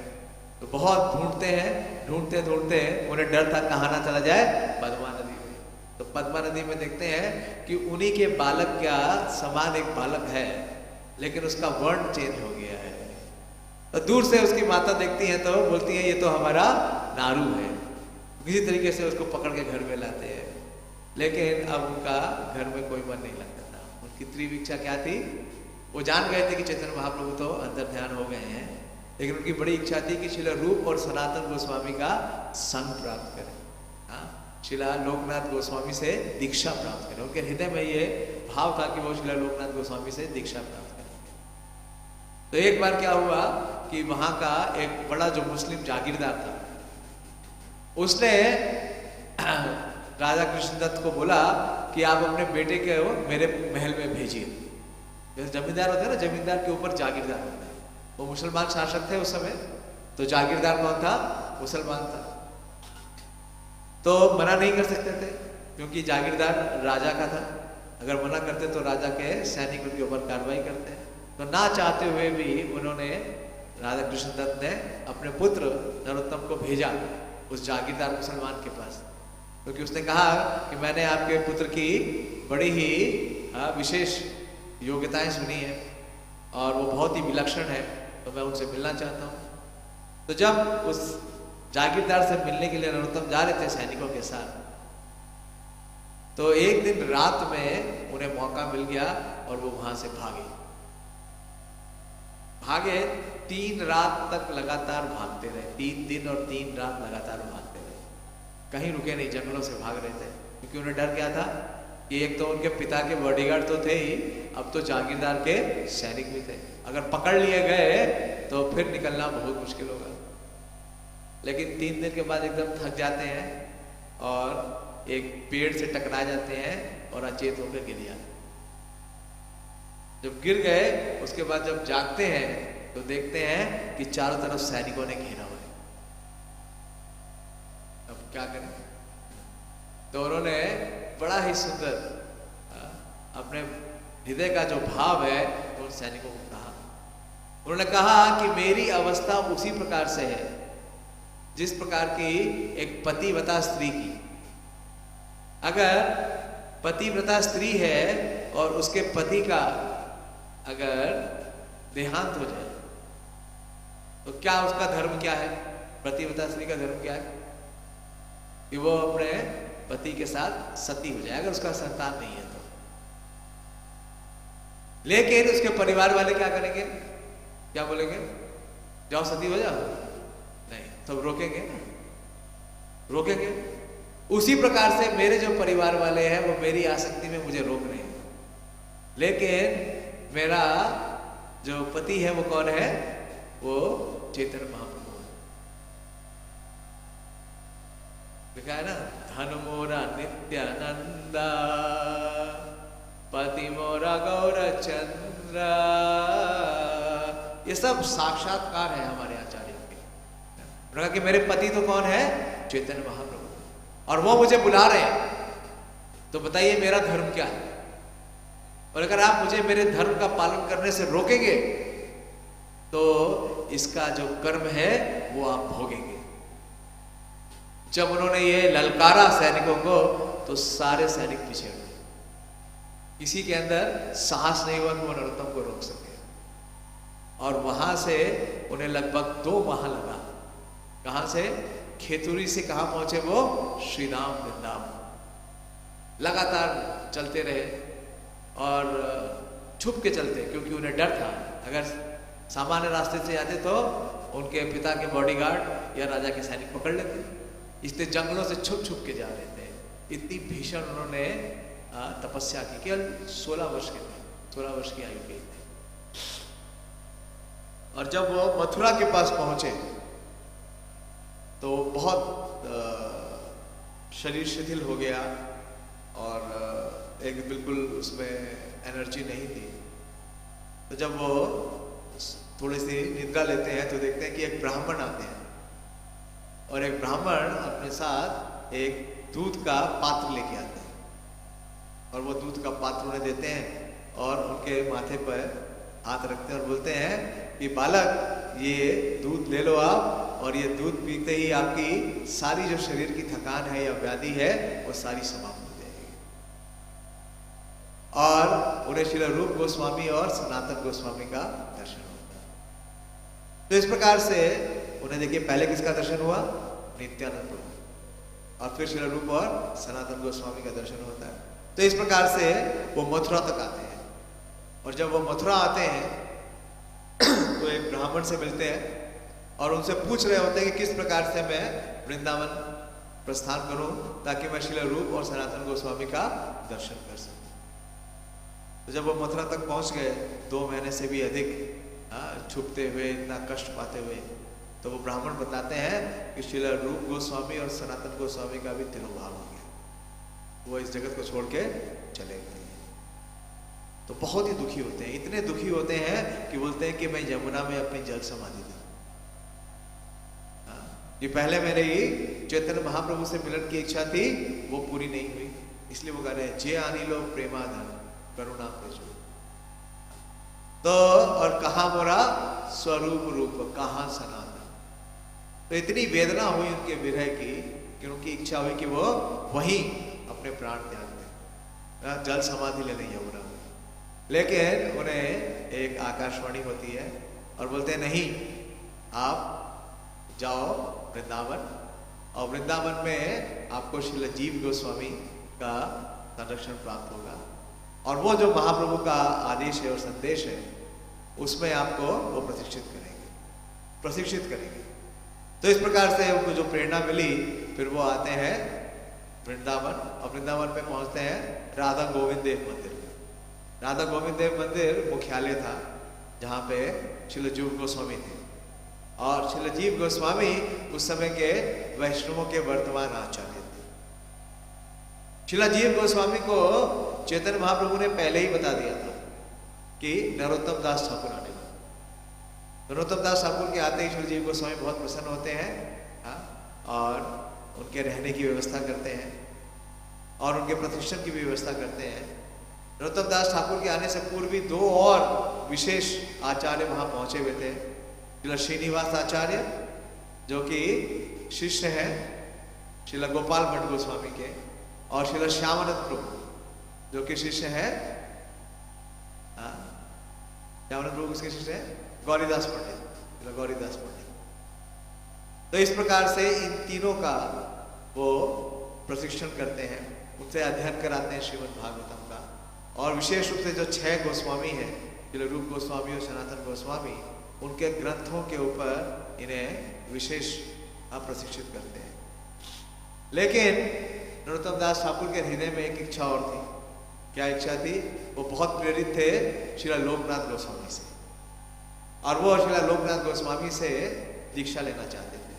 तो बहुत ढूंढते हैं, ढूंढते ढूंढते उन्हें डर था कहाँ ना चला जाए, पद्मा नदी में। तो पद्मा नदी में देखते हैं कि उन्हीं के बालक क्या समान एक बालक है, लेकिन उसका वर्ण चेंज हो गया है। तो दूर से उसकी माता देखती है तो बोलती है ये तो हमारा नारू है। किसी तरीके से उसको पकड़ के घर में लाते हैं, लेकिन अब उनका घर में कोई मन नहीं लगता था। उनकी तीव्र इच्छा क्या थी, वो जान गए थे कि चैतन्य महाप्रभु तो अंतर ध्यान हो गए हैं, लेकिन उनकी बड़ी इच्छा थी कि शिला रूप और सनातन गोस्वामी का संग प्राप्त करें, शिला लोकनाथ गोस्वामी से दीक्षा प्राप्त करें। उनके हृदय में ये भाव था कि वो शिला लोकनाथ गोस्वामी से दीक्षा प्राप्त करें। तो एक बार क्या हुआ कि वहां का एक बड़ा जो मुस्लिम जागीरदार था, उसने राजा कृष्णदत्त को बोला कि आप अपने बेटे को मेरे महल में भेजिए। जैसे जमींदार होते हैं ना, जमींदार के ऊपर जागीरदार होता है। वो मुसलमान शासक थे उस समय, तो जागीरदार कौन था, मुसलमान था। तो मना नहीं कर सकते थे क्योंकि जागीरदार राजा का था। अगर मना करते तो राजा के सैनिक उनके ऊपर कार्रवाई करते। तो ना चाहते हुए भी उन्होंने, राजा कृष्णदत्त ने अपने पुत्र नरोत्तम को भेजा उस जागीरदार मुसलमान के पास, क्योंकि उसने कहा कि मैंने आपके पुत्र की बड़ी ही विशेष योग्यताएं सुनी है और वो बहुत ही विलक्षण है, तो मैं उनसे मिलना चाहता हूँ। तो जब उस जागीरदार से मिलने के लिए नरोत्तम जा रहे थे सैनिकों के साथ, तो एक दिन रात में उन्हें मौका मिल गया और वो वहां से भागे। 3 रात तक लगातार भागते रहे, 3 दिन और 3 रात लगातार भागते रहे, कहीं रुके नहीं, जंगलों से भाग रहे थे। क्योंकि उन्हें डर क्या था कि एक तो उनके पिता के बॉडीगार्ड तो थे ही, अब तो जागीरदार के सैनिक भी थे। अगर पकड़ लिए गए तो फिर निकलना बहुत मुश्किल होगा। लेकिन 3 दिन के बाद एकदम थक जाते हैं और एक पेड़ से टकरा जाते हैं और अचेत होकर गिर जाते हैं। जब गिर गए उसके बाद जब जागते हैं तो देखते हैं कि चारों तरफ सैनिकों ने घेरा हुआ है। अब क्या करें? तो उन्होंने बड़ा ही सुंदर अपने हृदय का जो भाव है उन सैनिकों को कहा। उन्होंने कहा कि मेरी अवस्था उसी प्रकार से है जिस प्रकार की एक पतिव्रता स्त्री की। अगर पतिव्रता स्त्री है और उसके पति का अगर देहांत हो जाए तो क्या उसका धर्म क्या है? पतिव्रता स्त्री का धर्म क्या है? कि वो अपने पति के साथ सती हो जाए, अगर उसका संतान नहीं है तो। लेकिन उसके परिवार वाले क्या करेंगे? क्या बोलेंगे? जाओ सती हो जाओ? नहीं, तो रोकेंगे ना, रोकेंगे। उसी प्रकार से मेरे जो परिवार वाले हैं वो मेरी आसक्ति में मुझे रोक रहे हैं, लेकिन मेरा जो पति है वो कौन है? वो चैतन्य महाप्रभु है। लिखा है ना, धन मोरा नित्यानंदा, पति मोरा गौरचंद्र। ये सब साक्षात्कार है हमारे आचार्यों के। कहा कि मेरे पति तो कौन है? चैतन्य महाप्रभु, और वो मुझे बुला रहे हैं। तो बताइए मेरा धर्म क्या है? और अगर आप मुझे मेरे धर्म का पालन करने से रोकेंगे तो इसका जो कर्म है वो आप भोगेंगे। जब उन्होंने ये ललकारा सैनिकों को तो सारे सैनिक पीछे हटे। किसी के अंदर साहस नहीं हुआ कि वो नरोत्तम को रोक सके, और वहां से उन्हें लगभग 2 माह लगा। कहां से? खेतुरी से कहां पहुंचे वो? श्रीधाम वृंदावन। लगातार चलते रहे और छुप के चलते, क्योंकि उन्हें डर था अगर सामान्य रास्ते से जाते तो उनके पिता के बॉडीगार्ड या राजा के सैनिक पकड़ लेते, इसलिए जंगलों से छुप छुप के जा रहे थे। इतनी भीषण उन्होंने तपस्या की। केवल 16 वर्ष के थे, 16 वर्ष की आयु के थे। और जब वो मथुरा के पास पहुंचे तो बहुत शरीर शिथिल हो गया और एक बिल्कुल उसमें एनर्जी नहीं थी। तो जब वो थोड़ी सी निद्रा लेते हैं तो देखते हैं कि एक ब्राह्मण आते हैं, और एक ब्राह्मण अपने साथ एक दूध का पात्र लेके आते हैं, और वो दूध का पात्र उन्हें देते हैं और उनके माथे पर हाथ रखते हैं और बोलते हैं कि बालक ये दूध ले लो आप, और ये दूध पीते ही आपकी सारी जो शरीर की थकान है या व्याधि है वो सारी समाप्त हो जाएगी। और उन्हें श्री रूप गोस्वामी और सनातन गोस्वामी का दर्शन होता है। तो इस प्रकार से उन्हें देखिए, पहले किसका दर्शन हुआ? नित्यानंद प्रभु, और फिर श्री रूप और सनातन गोस्वामी का दर्शन होता है। तो इस प्रकार से वो मथुरा तक आते हैं, और जब वो मथुरा आते हैं तो एक ब्राह्मण से मिलते हैं और उनसे पूछ रहे होते हैं कि किस प्रकार से मैं वृंदावन प्रस्थान करूं ताकि मैं श्री रूप और सनातन गोस्वामी का दर्शन कर सकूं। तो जब वो मथुरा तक पहुंच गए, 2 महीने से भी अधिक छुपते हुए, इतना कष्ट पाते हुए, तो वो ब्राह्मण बताते हैं कि श्री रूप गोस्वामी और सनातन गोस्वामी का भी तिरोभाव हो गया, वो इस जगत को छोड़ के चले गए। तो बहुत ही दुखी होते हैं, इतने दुखी होते हैं कि बोलते हैं कि मैं यमुना में अपनी जल समाधि दूं। ये पहले मेरे ही चैतन्य महाप्रभु से मिलन की इच्छा थी, वो पूरी नहीं हुई, इसलिए वो कह रहे हैं जे आनी लो प्रेमाधन करुणा प्रचुर। तो और कहा मोरा स्वरूप रूप, कहा सनातन। तो इतनी वेदना हुई उनके विरह की कि उनकी इच्छा हुई कि वो वहीं अपने प्राण त्याग दें, जल समाधि ले लें यमुना में। लेकिन उन्हें एक आकाशवाणी होती है और बोलते हैं नहीं, आप जाओ वृंदावन, और वृंदावन में आपको श्री जीव गोस्वामी का संरक्षण प्राप्त होगा, और वो जो महाप्रभु का आदेश है और संदेश है उसमें आपको वो प्रशिक्षित करेंगे। तो इस प्रकार से उनको जो प्रेरणा मिली, फिर वो आते हैं वृंदावन, और वृंदावन पे पहुंचते हैं राधा गोविंद देव मंदिर में। राधा गोविंद देव मंदिर मुख्यालय था जहाँ पे श्री जीव गोस्वामी थे, और श्री जीव गोस्वामी उस समय के वैष्णवों के वर्तमान आचार्य थे। श्री जीव गोस्वामी को चैतन्य महाप्रभु ने पहले ही बता दिया था कि नरोत्तम दास ठाकुर आने वाले। नरोत्तम दास ठाकुर के आते ही श्री जीव गोस्वामी बहुत प्रसन्न होते हैं, और उनके रहने की व्यवस्था करते हैं और उनके प्रतिष्ठन की भी व्यवस्था करते हैं। नरोत्तम दास ठाकुर के आने से पूर्व भी 2 और विशेष आचार्य वहां पहुंचे हुए थे। श्रील श्रीनिवास आचार्य जो कि शिष्य हैं श्रील गोपाल भट्ट गोस्वामी के, और श्रील श्यामानंद प्रभु जो कि शिष्य हैं, श्यामानंद प्रभु किसके शिष्य हैं? गौरीदास पंडित, श्रील गौरीदास पंडित। तो इस प्रकार से इन तीनों का वो प्रशिक्षण करते हैं, उनसे अध्ययन कराते हैं श्रीमद् भागवतम का, और विशेष रूप से जो 6 गोस्वामी हैं, श्रील रूप गोस्वामी और सनातन गोस्वामी, उनके ग्रंथों के ऊपर इन्हें विशेष प्रशिक्षित करते हैं। लेकिन नरोत्तम दास ठाकुर के हृदय में एक इच्छा और थी। क्या इच्छा थी? वो बहुत प्रेरित थे श्री लोकनाथ गोस्वामी से, और वो श्री लोकनाथ गोस्वामी से दीक्षा लेना चाहते थे।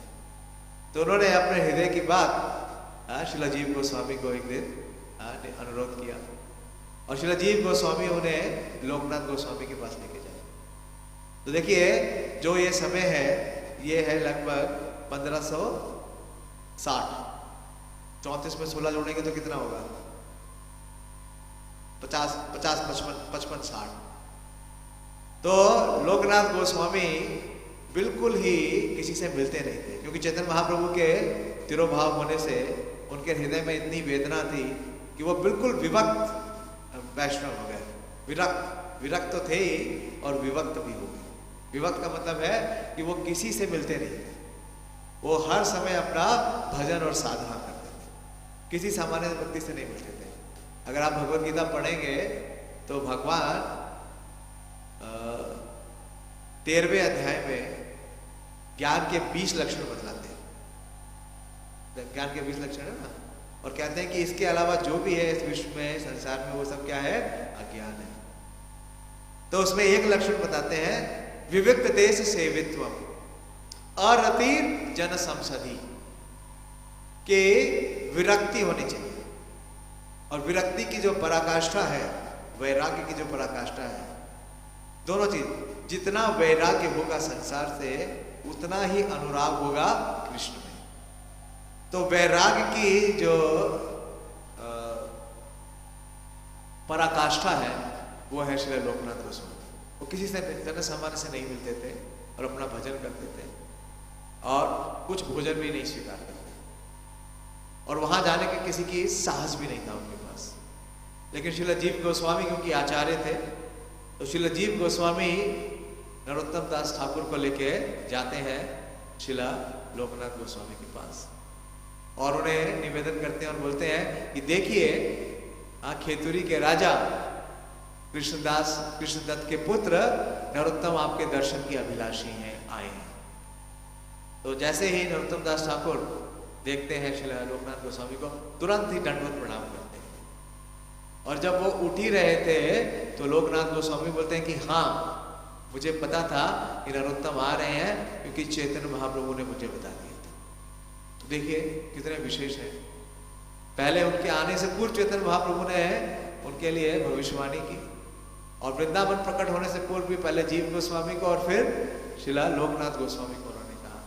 तो उन्होंने अपने हृदय की बात श्री जीव गोस्वामी को एक दिन अनुरोध किया, और श्री जीव गोस्वामी उन्हें लोकनाथ गोस्वामी के पास लेके जाए। तो देखिए जो ये समय है, ये है लगभग 1560। 34 में 16 जोड़ेंगे तो कितना होगा? 50, 55, 60। तो लोकनाथ गोस्वामी बिल्कुल ही किसी से मिलते नहीं थे, क्योंकि चैतन्य महाप्रभु के तिरोभाव होने से उनके हृदय में इतनी वेदना थी कि वो बिल्कुल विभक्त वैष्णव हो गए। विरक्त तो थे ही और विभक्त भी हो गए। विभक्त का मतलब है कि वो किसी से मिलते नहीं थे, वो हर समय अपना भजन और साधना करते थे, किसी सामान्य व्यक्ति से नहीं मिलते थे। अगर आप भगवत गीता पढ़ेंगे तो भगवान 13वें अध्याय में ज्ञान के 20 लक्षण बतलाते हैं। ज्ञान के 20 लक्षण है ना, और कहते हैं कि इसके अलावा जो भी है इस विश्व में, संसार में, वो सब क्या है? अज्ञान है। तो उसमें एक लक्षण बताते हैं, विविक्त देश सेवित्व अरतिर जन संसदी, के विरक्ति होनी चाहिए। और विरक्ति की जो पराकाष्ठा है, वैराग्य की जो पराकाष्ठा है, दोनों चीज, जितना वैराग्य होगा संसार से उतना ही अनुराग होगा कृष्ण में। तो वैराग्य की जो पराकाष्ठा है वो है श्री लोकनाथ गोस्वामी। वो किसी से जन सामान्य से नहीं मिलते थे और अपना भजन करते थे और कुछ भोजन भी नहीं स्वीकार करते, और वहां जाने के किसी की साहस भी नहीं था उनके पास। लेकिन श्रील जीव गोस्वामी क्योंकि आचार्य थे, तो श्रील जीव गोस्वामी नरोत्तम दास ठाकुर को लेके जाते हैं श्रीला लोकनाथ गोस्वामी के पास, और उन्हें निवेदन करते हैं और बोलते हैं कि देखिए, खेतुरी के राजा कृष्णदत्त के पुत्र नरोत्तम आपके दर्शन की अभिलाषी हैं, आए हैं। तो जैसे ही नरोत्तम दास ठाकुर देखते हैं श्री लोकनाथ गोस्वामी को, तुरंत ही दंडवत प्रणाम करते हैं। और जब वो उठ ही रहे थे तो लोकनाथ गोस्वामी बोलते हैं कि हाँ, मुझे पता था कि नरोत्तम आ रहे हैं, क्योंकि चैतन्य महाप्रभु ने मुझे बता दिया था। तो देखिए कितने विशेष है। पहले उनके आने से पूर्व चैतन्य महाप्रभु ने उनके लिए भविष्यवाणी की, और वृंदावन प्रकट होने से पूर्व भी पहले जीव गोस्वामी को और फिर श्रीला लोकनाथ गोस्वामी को उन्होंने कहा।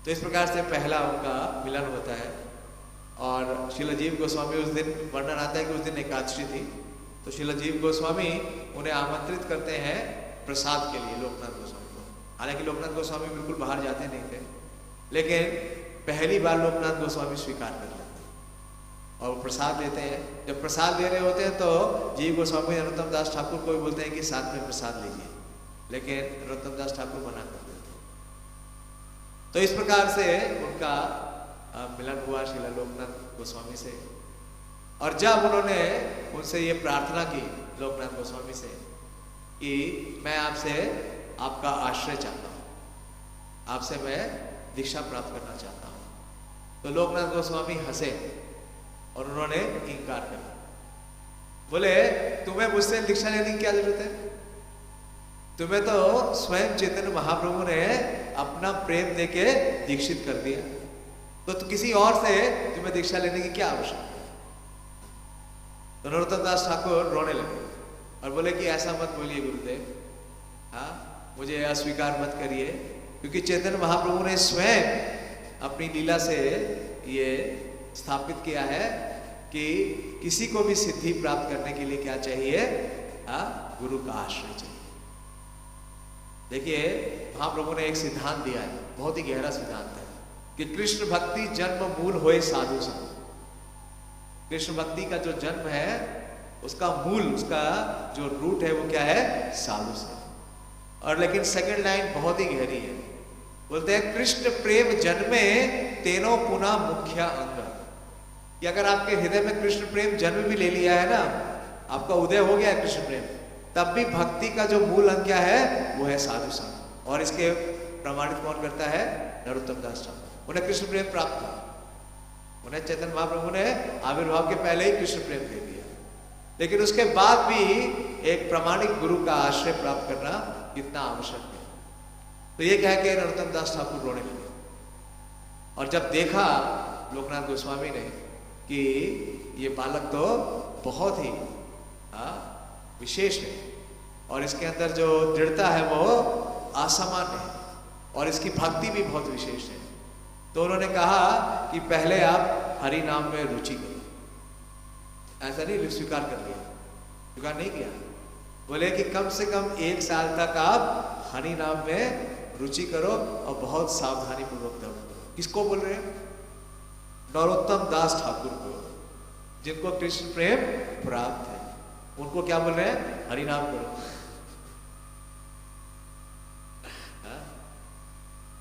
तो इस प्रकार से पहला उनका मिलन होता है। और श्रीला जीव गोस्वामी, उस दिन वर्णन आता है कि उस दिन एकादशी थी, तो श्रीला जीव गोस्वामी उन्हें आमंत्रित करते हैं प्रसाद के लिए लोकनाथ गोस्वामी को। हालांकि लोकनाथ गोस्वामी बिल्कुल बाहर जाते नहीं थे, लेकिन पहली बार लोकनाथ गोस्वामी स्वीकार कर लेते हैं और प्रसाद देते हैं। जब प्रसाद दे रहे होते हैं तो जीव गोस्वामी नरोत्तम दास ठाकुर को भी बोलते हैं कि साथ में प्रसाद लीजिए, लेकिन नरोत्तम दास ठाकुर मना कर देते हैं। तो इस प्रकार से उनका मिलन हुआ श्रीला लोकनाथ गोस्वामी से। और जब उन्होंने उनसे ये प्रार्थना की लोकनाथ गोस्वामी से कि मैं आपसे आपका आश्रय चाहता हूँ, आपसे मैं दीक्षा प्राप्त करना चाहता हूँ, तो लोकनाथ गोस्वामी हंसे और उन्होंने इंकार कर दिया। बोले, तुम्हें मुझसे दीक्षा लेने की क्या जरूरत है? तुम्हें तो स्वयं चैतन्य महाप्रभु ने अपना प्रेम देके दीक्षित कर दिया, तो किसी और से तुम्हें दीक्षा लेने की क्या आवश्यकता है? तो नरोत्तम दास ठाकुर रोने लगे और बोले कि ऐसा मत बोलिए गुरुदेव, हाँ, मुझे अस्वीकार मत करिए, क्योंकि चैतन्य महाप्रभु ने स्वयं अपनी लीला से ये स्थापित किया है कि किसी को भी सिद्धि प्राप्त करने के लिए क्या चाहिए? गुरु का आश्रय चाहिए। देखिए, महाप्रभु ने एक सिद्धांत दिया है, बहुत ही गहरा सिद्धांत है, कि कृष्ण भक्ति जन्म मूल होए साधु संग। कृष्ण भक्ति का जो जन्म है, उसका मूल, उसका जो रूट है, वो क्या है? साधु संग। और लेकिन सेकंड लाइन बहुत ही गहरी है, बोलते हैं कृष्ण प्रेम जन्मे तेनो पुनः मुख्य अंग। कि अगर आपके हृदय में कृष्ण प्रेम जन्म भी ले लिया है ना, आपका उदय हो गया है कृष्ण प्रेम, तब भी भक्ति का जो मूल अंग क्या है? वो है साधु संग। और इसके प्रमाणित कौन करता है? नरोत्तम दास ठाकुर। उन्हें कृष्ण प्रेम प्राप्त हुआ, उन्हें चैतन्य महाप्रभु ने आविर्भाव के पहले ही कृष्ण प्रेम दे दिया, लेकिन उसके बाद भी एक प्रामाणिक गुरु का आश्रय प्राप्त करना कितना आवश्यक है। तो ये कह के नरोत्तम दास ठाकुर रोने लगे। और जब देखा लोकनाथ गोस्वामी ने कि ये बालक तो बहुत ही विशेष है और इसके अंदर जो दृढ़ता है वो असामान्य है और इसकी भक्ति भी बहुत विशेष है, तो उन्होंने कहा कि पहले आप हरि नाम में रुचि करो। ऐसा नहीं स्वीकार कर लिया, स्वीकार नहीं किया, बोले कि कम से कम 1 साल तक आप हरि नाम में रुचि करो और बहुत सावधानी पूर्वक दर्द करो। किसको बोल रहे हैं? नरोत्तम दास ठाकुर को, जिनको कृष्ण प्रेम प्राप्त है, उनको क्या बोल रहे हैं? हरिनाम करो।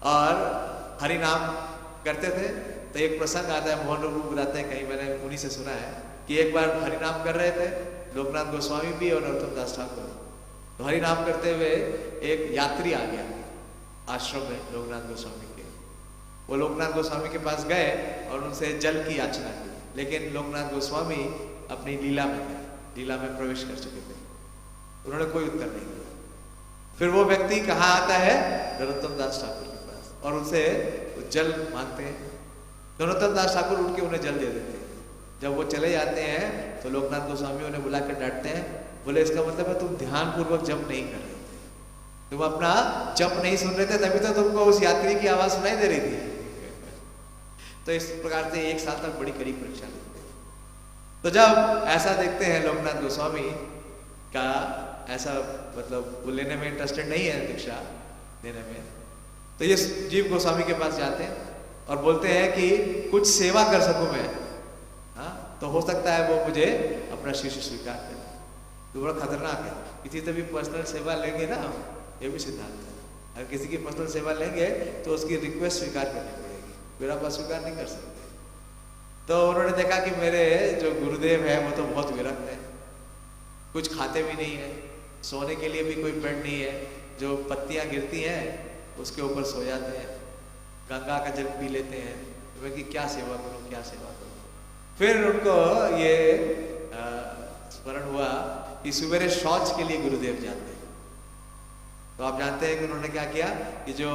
और हरिनाम करते थे तो एक प्रसंग आता है, मोहन रूप बताते हैं, कहीं मैंने उन्हीं से सुना है कि एक बार हरिनाम कर रहे थे लोकनाथ गोस्वामी भी और नरोत्तम दास ठाकुर। तो हरिनाम करते हुए एक यात्री आ गया आश्रम में लोकनाथ गोस्वामी के। वो लोकनाथ गोस्वामी के पास गए और उनसे जल की याचना की, लेकिन लोकनाथ गोस्वामी अपनी लीला में थे, लीला में प्रवेश कर चुके थे, उन्होंने कोई उत्तर नहीं दिया। फिर वो व्यक्ति कहाँ आता है? नरोत्तम दास ठाकुर के पास, और उनसे जल मांगते हैं। नरोत्तम दास ठाकुर उठ के उन्हें जल दे देते हैं। जब वो चले जाते हैं तो लोकनाथ गोस्वामी उन्हें बुलाकर डांटते हैं, बोले इसका मतलब है तुम ध्यान पूर्वक जप नहीं कर रहे थे, तुम अपना जप नहीं सुन रहे थे, तभी तो तुमको उस यात्री की आवाज सुनाई दे रही थी। तो इस प्रकार से 1 साल तक बड़ी कड़ी परीक्षा लेते हैं। तो जब ऐसा देखते हैं लोकनाथ गोस्वामी का ऐसा मतलब वो लेने में इंटरेस्टेड नहीं है दीक्षा देने में, तो ये जीव गोस्वामी के पास जाते हैं और बोलते हैं कि कुछ सेवा कर सकूं मैं, हाँ तो हो सकता है वो मुझे अपना शिष्य स्वीकार करे। तो बड़ा खतरनाक है, किसी से भी पर्सनल सेवा लेंगे ना, ये भी सिद्धांत है, अगर किसी की पर्सनल सेवा लेंगे तो उसकी रिक्वेस्ट स्वीकार करनी पड़ेगी, मेरा पास स्वीकार नहीं कर सकते। तो उन्होंने देखा कि मेरे जो गुरुदेव है वो तो बहुत विरक्त है, कुछ खाते भी नहीं है, सोने के लिए भी कोई बेड नहीं है, जो पत्तियां गिरती हैं उसके ऊपर सो जाते हैं, गंगा का जल पी लेते हैं, तो मैं कि क्या सेवा करूं, क्या सेवा करूं। फिर उनको ये स्मरण हुआ कि सवेरे शौच के लिए गुरुदेव जाते हैं। तो आप जानते हैं कि उन्होंने क्या किया कि जो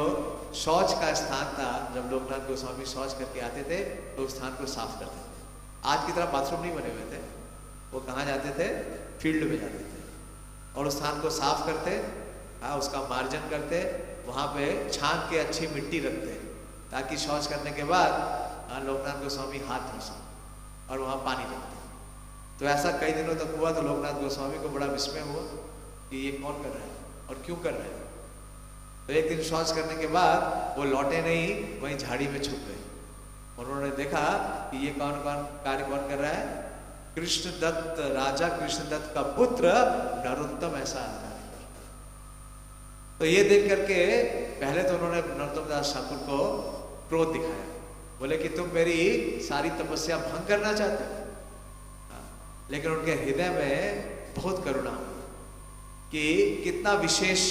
शौच का स्थान था, जब लोकनाथ गोस्वामी शौच करके आते थे तो उस स्थान को साफ करते थे। आज की तरह बाथरूम नहीं बने हुए थे, वो कहाँ जाते थे? फील्ड में जाते थे और उस स्थान को साफ करते, हाँ उसका मार्जन करते, वहाँ पे छान के अच्छी मिट्टी रखते ताकि शौच करने के बाद लोकनाथ गोस्वामी हाथ धो सकें, और वहाँ पानी रखते। तो ऐसा कई दिनों तक हुआ। तो लोकनाथ गोस्वामी को बड़ा विस्मय हुआ कि ये कौन कर रहा है और क्यों कर रहे हैं। तो एक दिन शौच करने के बाद वो लौटे नहीं, वहीं झाड़ी में छुप गए। उन्होंने देखा कि ये कौन कार्य कौन कर रहा है? कृष्णदत्त, राजा कृष्णदत्त का पुत्र नरोत्तम ऐसा कार्य कर रहा है। तो ये देख करके पहले तो उन्होंने नरोत्तम दास ठाकुर को क्रोध दिखाया, बोले कि तुम मेरी सारी तपस्या भंग करना चाहते हो। लेकिन उनके हृदय में बहुत करुणा हुई कि कितना विशेष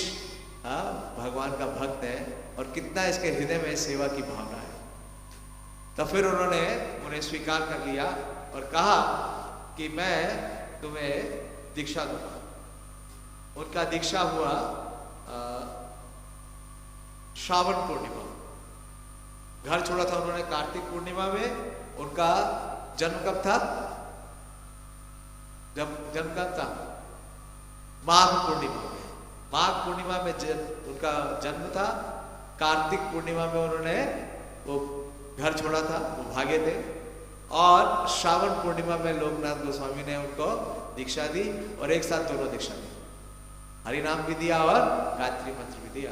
भगवान का भक्त है और कितना इसके हृदय में सेवा की भावना है। तो फिर उन्होंने उन्हें स्वीकार कर लिया और कहा कि मैं तुम्हें दीक्षा दूंगा। उनका दीक्षा हुआ श्रावण पूर्णिमा। घर छोड़ा था उन्होंने कार्तिक पूर्णिमा में। उनका जन्म कब था? जब जन्म कब था? माघ पूर्णिमा में। माघ पूर्णिमा में उनका जन्म था। कार्तिक पूर्णिमा में उन्होंने वो घर छोड़ा था, वो भागे थे। और श्रावण पूर्णिमा में लोकनाथ गोस्वामी ने उनको दीक्षा दी और एक साथ दोनों दीक्षा दी, हरिनाम भी दिया और गायत्री मंत्र भी दिया।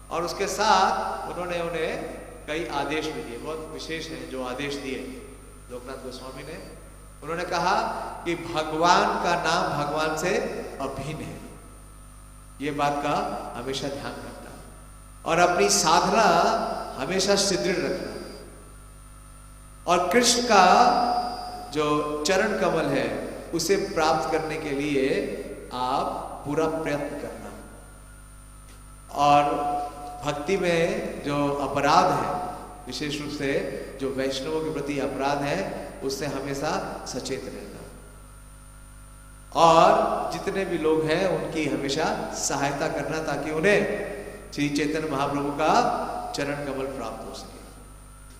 और उसके साथ उन्होंने उन्हें कई आदेश भी दिए, बहुत विशेष हैं जो आदेश दिए लोकनाथ गोस्वामी ने। उन्होंने कहा कि भगवान का नाम भगवान से अभिन्न है, ये बात का हमेशा ध्यान रखना, और अपनी साधना हमेशा सुदृढ़ रखना, और कृष्ण का जो चरण कमल है उसे प्राप्त करने के लिए आप पूरा प्रयत्न करना। और भक्ति में जो अपराध है, विशेष रूप से जो वैष्णवों के प्रति अपराध है, उससे हमेशा सचेत रहना। और जितने भी लोग हैं उनकी हमेशा सहायता करना ताकि उन्हें श्री चैतन्य महाप्रभु का चरण कमल प्राप्त हो सके।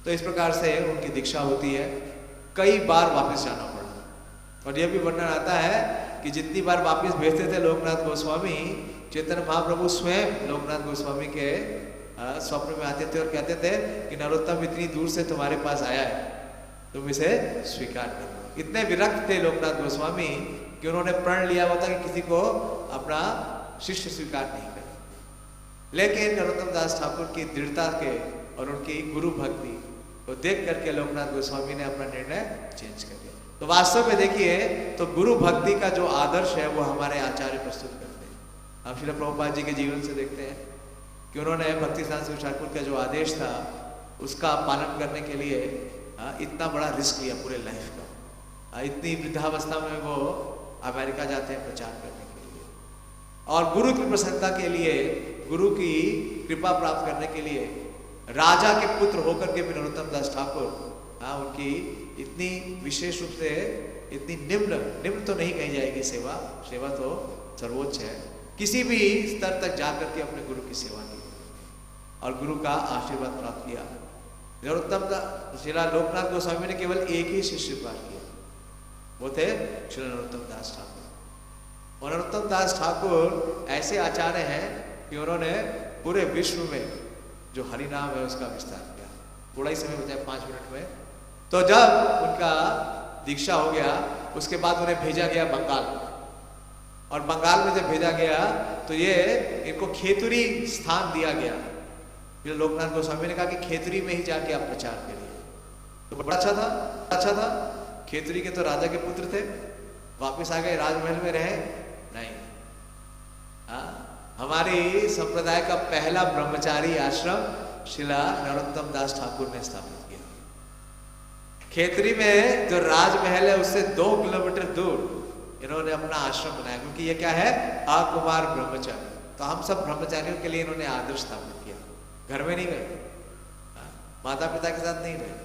तो इस प्रकार से उनकी दीक्षा होती है। कई बार वापस जाना पड़ा और यह भी वर्णन आता है कि जितनी बार वापस भेजते थे लोकनाथ गोस्वामी, चैतन्य महाप्रभु स्वयं लोकनाथ गोस्वामी के स्वप्न में आते थे और कहते थे कि नरोत्तम इतनी दूर से तुम्हारे पास आया है, तुम इसे स्वीकार करो। इतने विरक्त थे लोकनाथ गोस्वामी कि उन्होंने प्रण लिया हुआ था कि किसी को अपना शिष्य स्वीकार नहीं करें। लेकिन नरोत्तम दास ठाकुर की दृढ़ता के और उनकी गुरु भक्ति तो देख करके लोकनाथ गोस्वामी ने अपना निर्णय चेंज कर दिया। तो वास्तव में देखिए तो गुरु भक्ति का जो आदर्श है वो हमारे आचार्य प्रस्तुत करते हैं। हम श्रील प्रभुपाद जी के जीवन से देखते हैं कि उन्होंने भक्ति सिद्धांत शिव ठाकुर का जो आदेश था उसका पालन करने के लिए इतना बड़ा रिस्क लिया पूरे लाइफ का। इतनी वृद्धावस्था में वो अमेरिका जाते हैं प्रचार करने के लिए, और गुरु की प्रसन्नता के लिए, गुरु की कृपा प्राप्त करने के लिए राजा के पुत्र होकर के भी नरोत्तम दास ठाकुर उनकी इतनी विशेष रूप से इतनी निम्न तो नहीं कही जाएगी सेवा तो सर्वोच्च है, किसी भी स्तर तक जाकर के अपने गुरु की सेवा की और गुरु का आशीर्वाद प्राप्त किया। नरोत्तम श्रीला लोकनाथ गोस्वामी ने केवल एक ही शिष्य स्वीकार किया, वो थे श्री नरोत्तम दास ठाकुर। और नरोत्तम दास ठाकुर ऐसे आचार्य हैं कि उन्होंने पूरे विश्व में जो हरि नाम है उसका विस्तार किया। थोड़ा ही समय बचा 5 मिनट में। तो जब उनका दीक्षा हो गया उसके बाद उन्हें भेजा गया बंगाल, और बंगाल में जब भेजा गया तो ये इनको खेतुरी स्थान दिया गया। फिर लोकनाथ गोस्वामी ने कहा कि खेतुरी में ही जाके आप प्रचार करिए। तो बड़ा अच्छा था। खेतुरी के तो राजा के पुत्र थे, वापस आ गए, राजमहल में रहे नहीं। हमारी संप्रदाय का पहला ब्रह्मचारी आश्रम शिला नरोत्तम दास ठाकुर ने स्थापित किया। खेतरी में जो राजमहल है उससे 2 किलोमीटर दूर इन्होंने अपना आश्रम बनाया, क्योंकि ये क्या है, अकुमार ब्रह्मचारी। तो हम सब ब्रह्मचारियों के लिए इन्होंने आदर्श स्थापित किया। घर में नहीं गए, माता पिता के साथ नहीं रहे,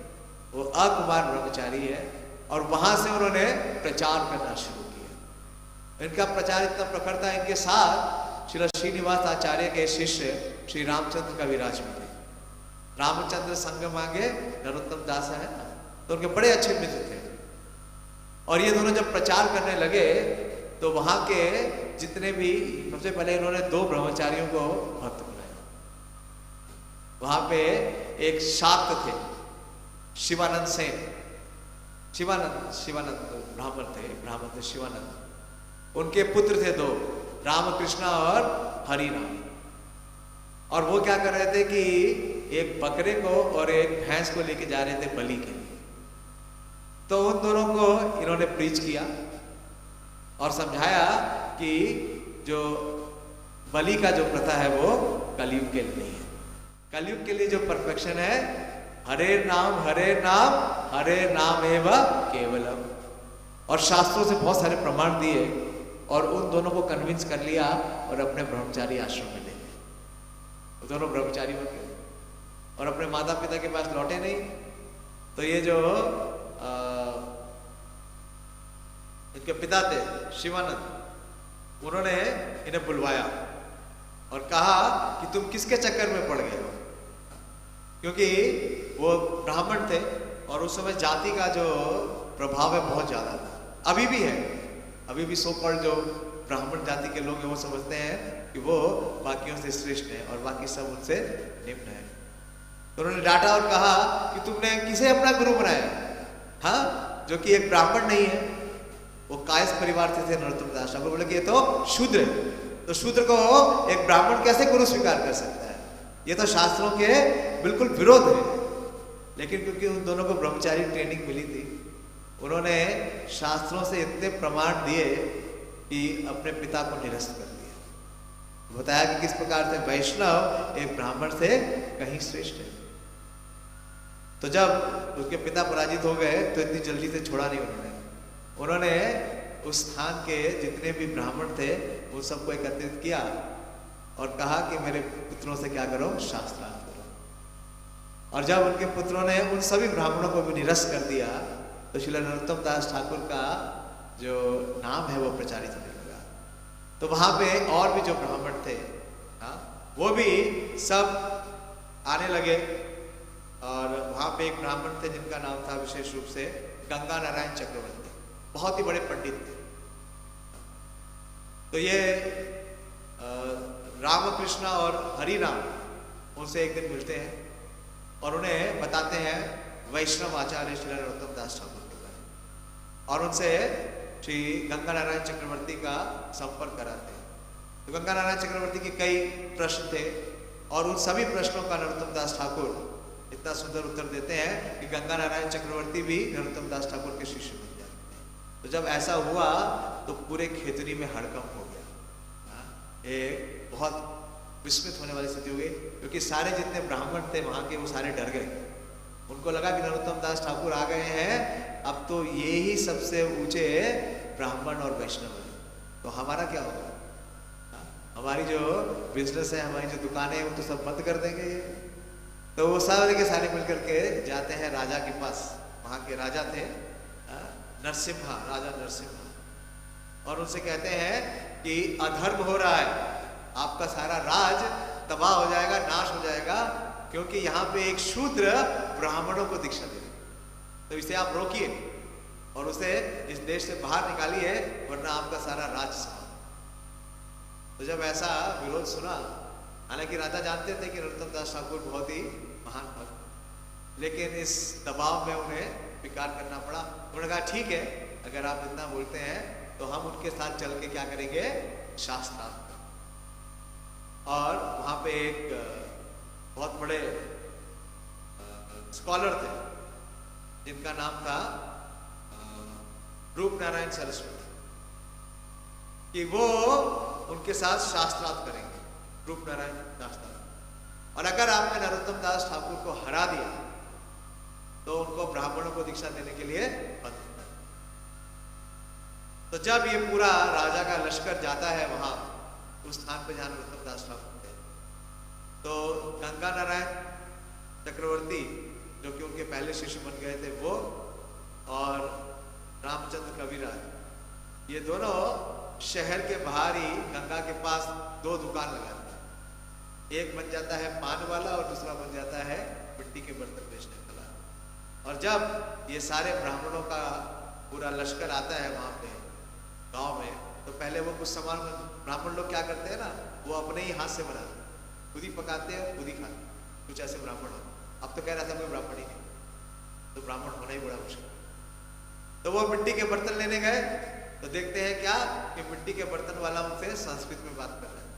वो अकुमार ब्रह्मचारी है। और वहां से उन्होंने प्रचार करना शुरू किया। इनका प्रचार इतना प्रखर था, इनके साथ श्री श्रीनिवास आचार्य के शिष्य श्री रामचंद्र कविराज भी थे। रामचंद्र संग मांगे नरोत्तम दास है ना, तो उनके बड़े अच्छे मित्र थे। और ये दोनों जब प्रचार करने लगे तो वहां के जितने भी, सबसे पहले इन्होंने 2 ब्रह्मचारियों को भक्त बनाया। वहां पे एक शाक्त थे, शिवानंद सेन, शिवानंद ब्राह्मण थे शिवानंद। उनके पुत्र थे 2, रामकृष्ण और हरिराम। और वो क्या कर रहे थे कि एक बकरे को और एक भैंस को लेके जा रहे थे बलि के लिए। तो उन दोनों को इन्होंने प्रीच किया और समझाया कि जो बलि का जो प्रथा है वो कलयुग के लिए नहीं है। कलयुग के लिए जो परफेक्शन है, हरे नाम हरे नाम एवं केवलम। और शास्त्रों से बहुत सारे प्रमाण दिए और उन दोनों को कन्विंस कर लिया और अपने ब्रह्मचारी आश्रम में ले गए। वो दोनों ब्रह्मचारी हो गए और अपने माता पिता के पास लौटे नहीं। तो ये जो इनके पिता थे शिवानंद, उन्होंने इन्हें बुलवाया और कहा कि तुम किसके चक्कर में पड़ गए हो, क्योंकि वो ब्राह्मण थे और उस समय जाति का जो प्रभाव है बहुत ज्यादा था। अभी भी है, अभी भी सो कॉल्ड जो ब्राह्मण जाति के लोग हैं वो समझते हैं कि वो बाकियों से श्रेष्ठ है और बाकी सब उनसे निम्न है। तो उन्होंने डांटा और कहा कि तुमने किसे अपना गुरु बनाया, हाँ, जो कि एक ब्राह्मण नहीं है। वो कायस्थ परिवार से थे नरोत्तम दास ठाकुर। बोले कि ये तो शूद्र है, तो शूद्र को एक ब्राह्मण कैसे गुरु स्वीकार कर सकता है, ये तो शास्त्रों के बिल्कुल विरोध है। लेकिन क्योंकि उन दोनों को ब्रह्मचारी ट्रेनिंग मिली थी, उन्होंने शास्त्रों से इतने प्रमाण दिए कि अपने पिता को निरस्त कर दिया। बताया कि किस प्रकार से वैष्णव एक ब्राह्मण से कहीं श्रेष्ठ है। तो जब उसके पिता पराजित हो गए तो इतनी जल्दी से छोड़ा नहीं उन्होंने उस स्थान के जितने भी ब्राह्मण थे उन सबको एकत्रित किया और कहा कि मेरे पुत्रों से क्या करो, शास्त्रार्थ करो। और जब उनके पुत्रों ने उन सभी ब्राह्मणों को भी निरस्त कर दिया तो श्री नरोत्तम दास ठाकुर का जो नाम है वो प्रचारित होने लगा। तो वहां पे और भी जो ब्राह्मण थे वो भी सब आने लगे। और वहां पे एक ब्राह्मण थे जिनका नाम था विशेष रूप से गंगा नारायण चक्रवर्ती, बहुत ही बड़े पंडित थे। तो ये रामकृष्ण और हरिराम उनसे एक दिन मिलते हैं और उन्हें बताते हैं वैष्णव आचार्य श्री नरोत्तम दास ठाकुर के बारे में, और उनसे श्री गंगा नारायण चक्रवर्ती का संपर्क कराते हैं। तो गंगा नारायण चक्रवर्ती के कई प्रश्न थे और उन सभी प्रश्नों का नरोत्तम दास ठाकुर इतना सुंदर उत्तर देते हैं कि गंगा नारायण चक्रवर्ती भी नरोत्तम दास ठाकुर के शिष्य बन जाते हैं। तो जब ऐसा हुआ तो पूरे खेतरी में हड़कंप हो गया। एक बहुत विस्मित होने वाली स्थिति हो गई, क्योंकि सारे जितने ब्राह्मण थे वहां के वो सारे डर गए। उनको लगा कि नरोत्तम दास ठाकुर आ गए हैं, अब तो ये ही सबसे ऊंचे ब्राह्मण और वैष्णव है, तो हमारा क्या होगा? हमारी जो बिजनेस है, हमारी जो दुकानें हैं, वो तो सब बंद कर देंगे ये। तो वो सारे के सारे मिलकर के जाते हैं राजा के पास। वहां के राजा थे नरसिम्हा, राजा नरसिम्हा, और उनसे कहते हैं कि अधर्म हो रहा है, आपका सारा राज तबाह हो जाएगा, नाश हो जाएगा, क्योंकि यहाँ पे एक शूद्र ब्राह्मणों को दीक्षा दे रहे, तो इसे आप रोकिए और उसे इस देश से बाहर निकालिए, वरना आपका सारा राज समाप्त। तो जब ऐसा विरोध सुना, हालांकि राजा जानते थे कि नरोत्तम दास ठाकुर बहुत ही महान भक्त, लेकिन इस दबाव में उन्हें स्वीकार करना पड़ा। उन्होंने कहा ठीक है, अगर आप इतना बोलते हैं तो हम उनके साथ चल के क्या करेंगे, शास्त्रार्थ। और वहां पे एक बहुत बड़े स्कॉलर थे जिनका नाम था रूप नारायण सरस्वती, कि वो उनके साथ शास्त्रार्थ करेंगे, रूप नारायण शास्त्रार्थ। और अगर आपने नरोत्तम दास ठाकुर को हरा दिया तो उनको ब्राह्मणों को दीक्षा देने के लिए बंद करना। तो जब ये पूरा राजा का लश्कर जाता है वहां उस स्थान पे जहां नरोत्तम दास ठाकुर थे, तो गंगा नारायण चक्रवर्ती जो कि उनके पहले शिष्य बन गए थे वो, और रामचंद्र कविराज, ये दोनों शहर के बाहर ही गंगा के पास दो दुकान लगाते हैं। एक बन जाता है पान वाला और दूसरा बन जाता है मिट्टी के बर्तन बेचने वाला। और जब ये सारे ब्राह्मणों का पूरा लश्कर आता है वहां पे गांव में, तो पहले वो कुछ सामान ब्राह्मण लोग क्या करते हैं ना, वो अपने ही हाथ से बनाते, खुद ही पकाते हैं, खुद ही खाते, कुछ ऐसे ब्राह्मण हो। अब तो कह रहा था कोई ब्राह्मण ही नहीं, तो ब्राह्मण होना ही बड़ा मुश्किल। तो वो मिट्टी के बर्तन लेने गए, तो देखते हैं क्या कि मिट्टी के बर्तन वाला उनसे संस्कृत में बात कर रहा है।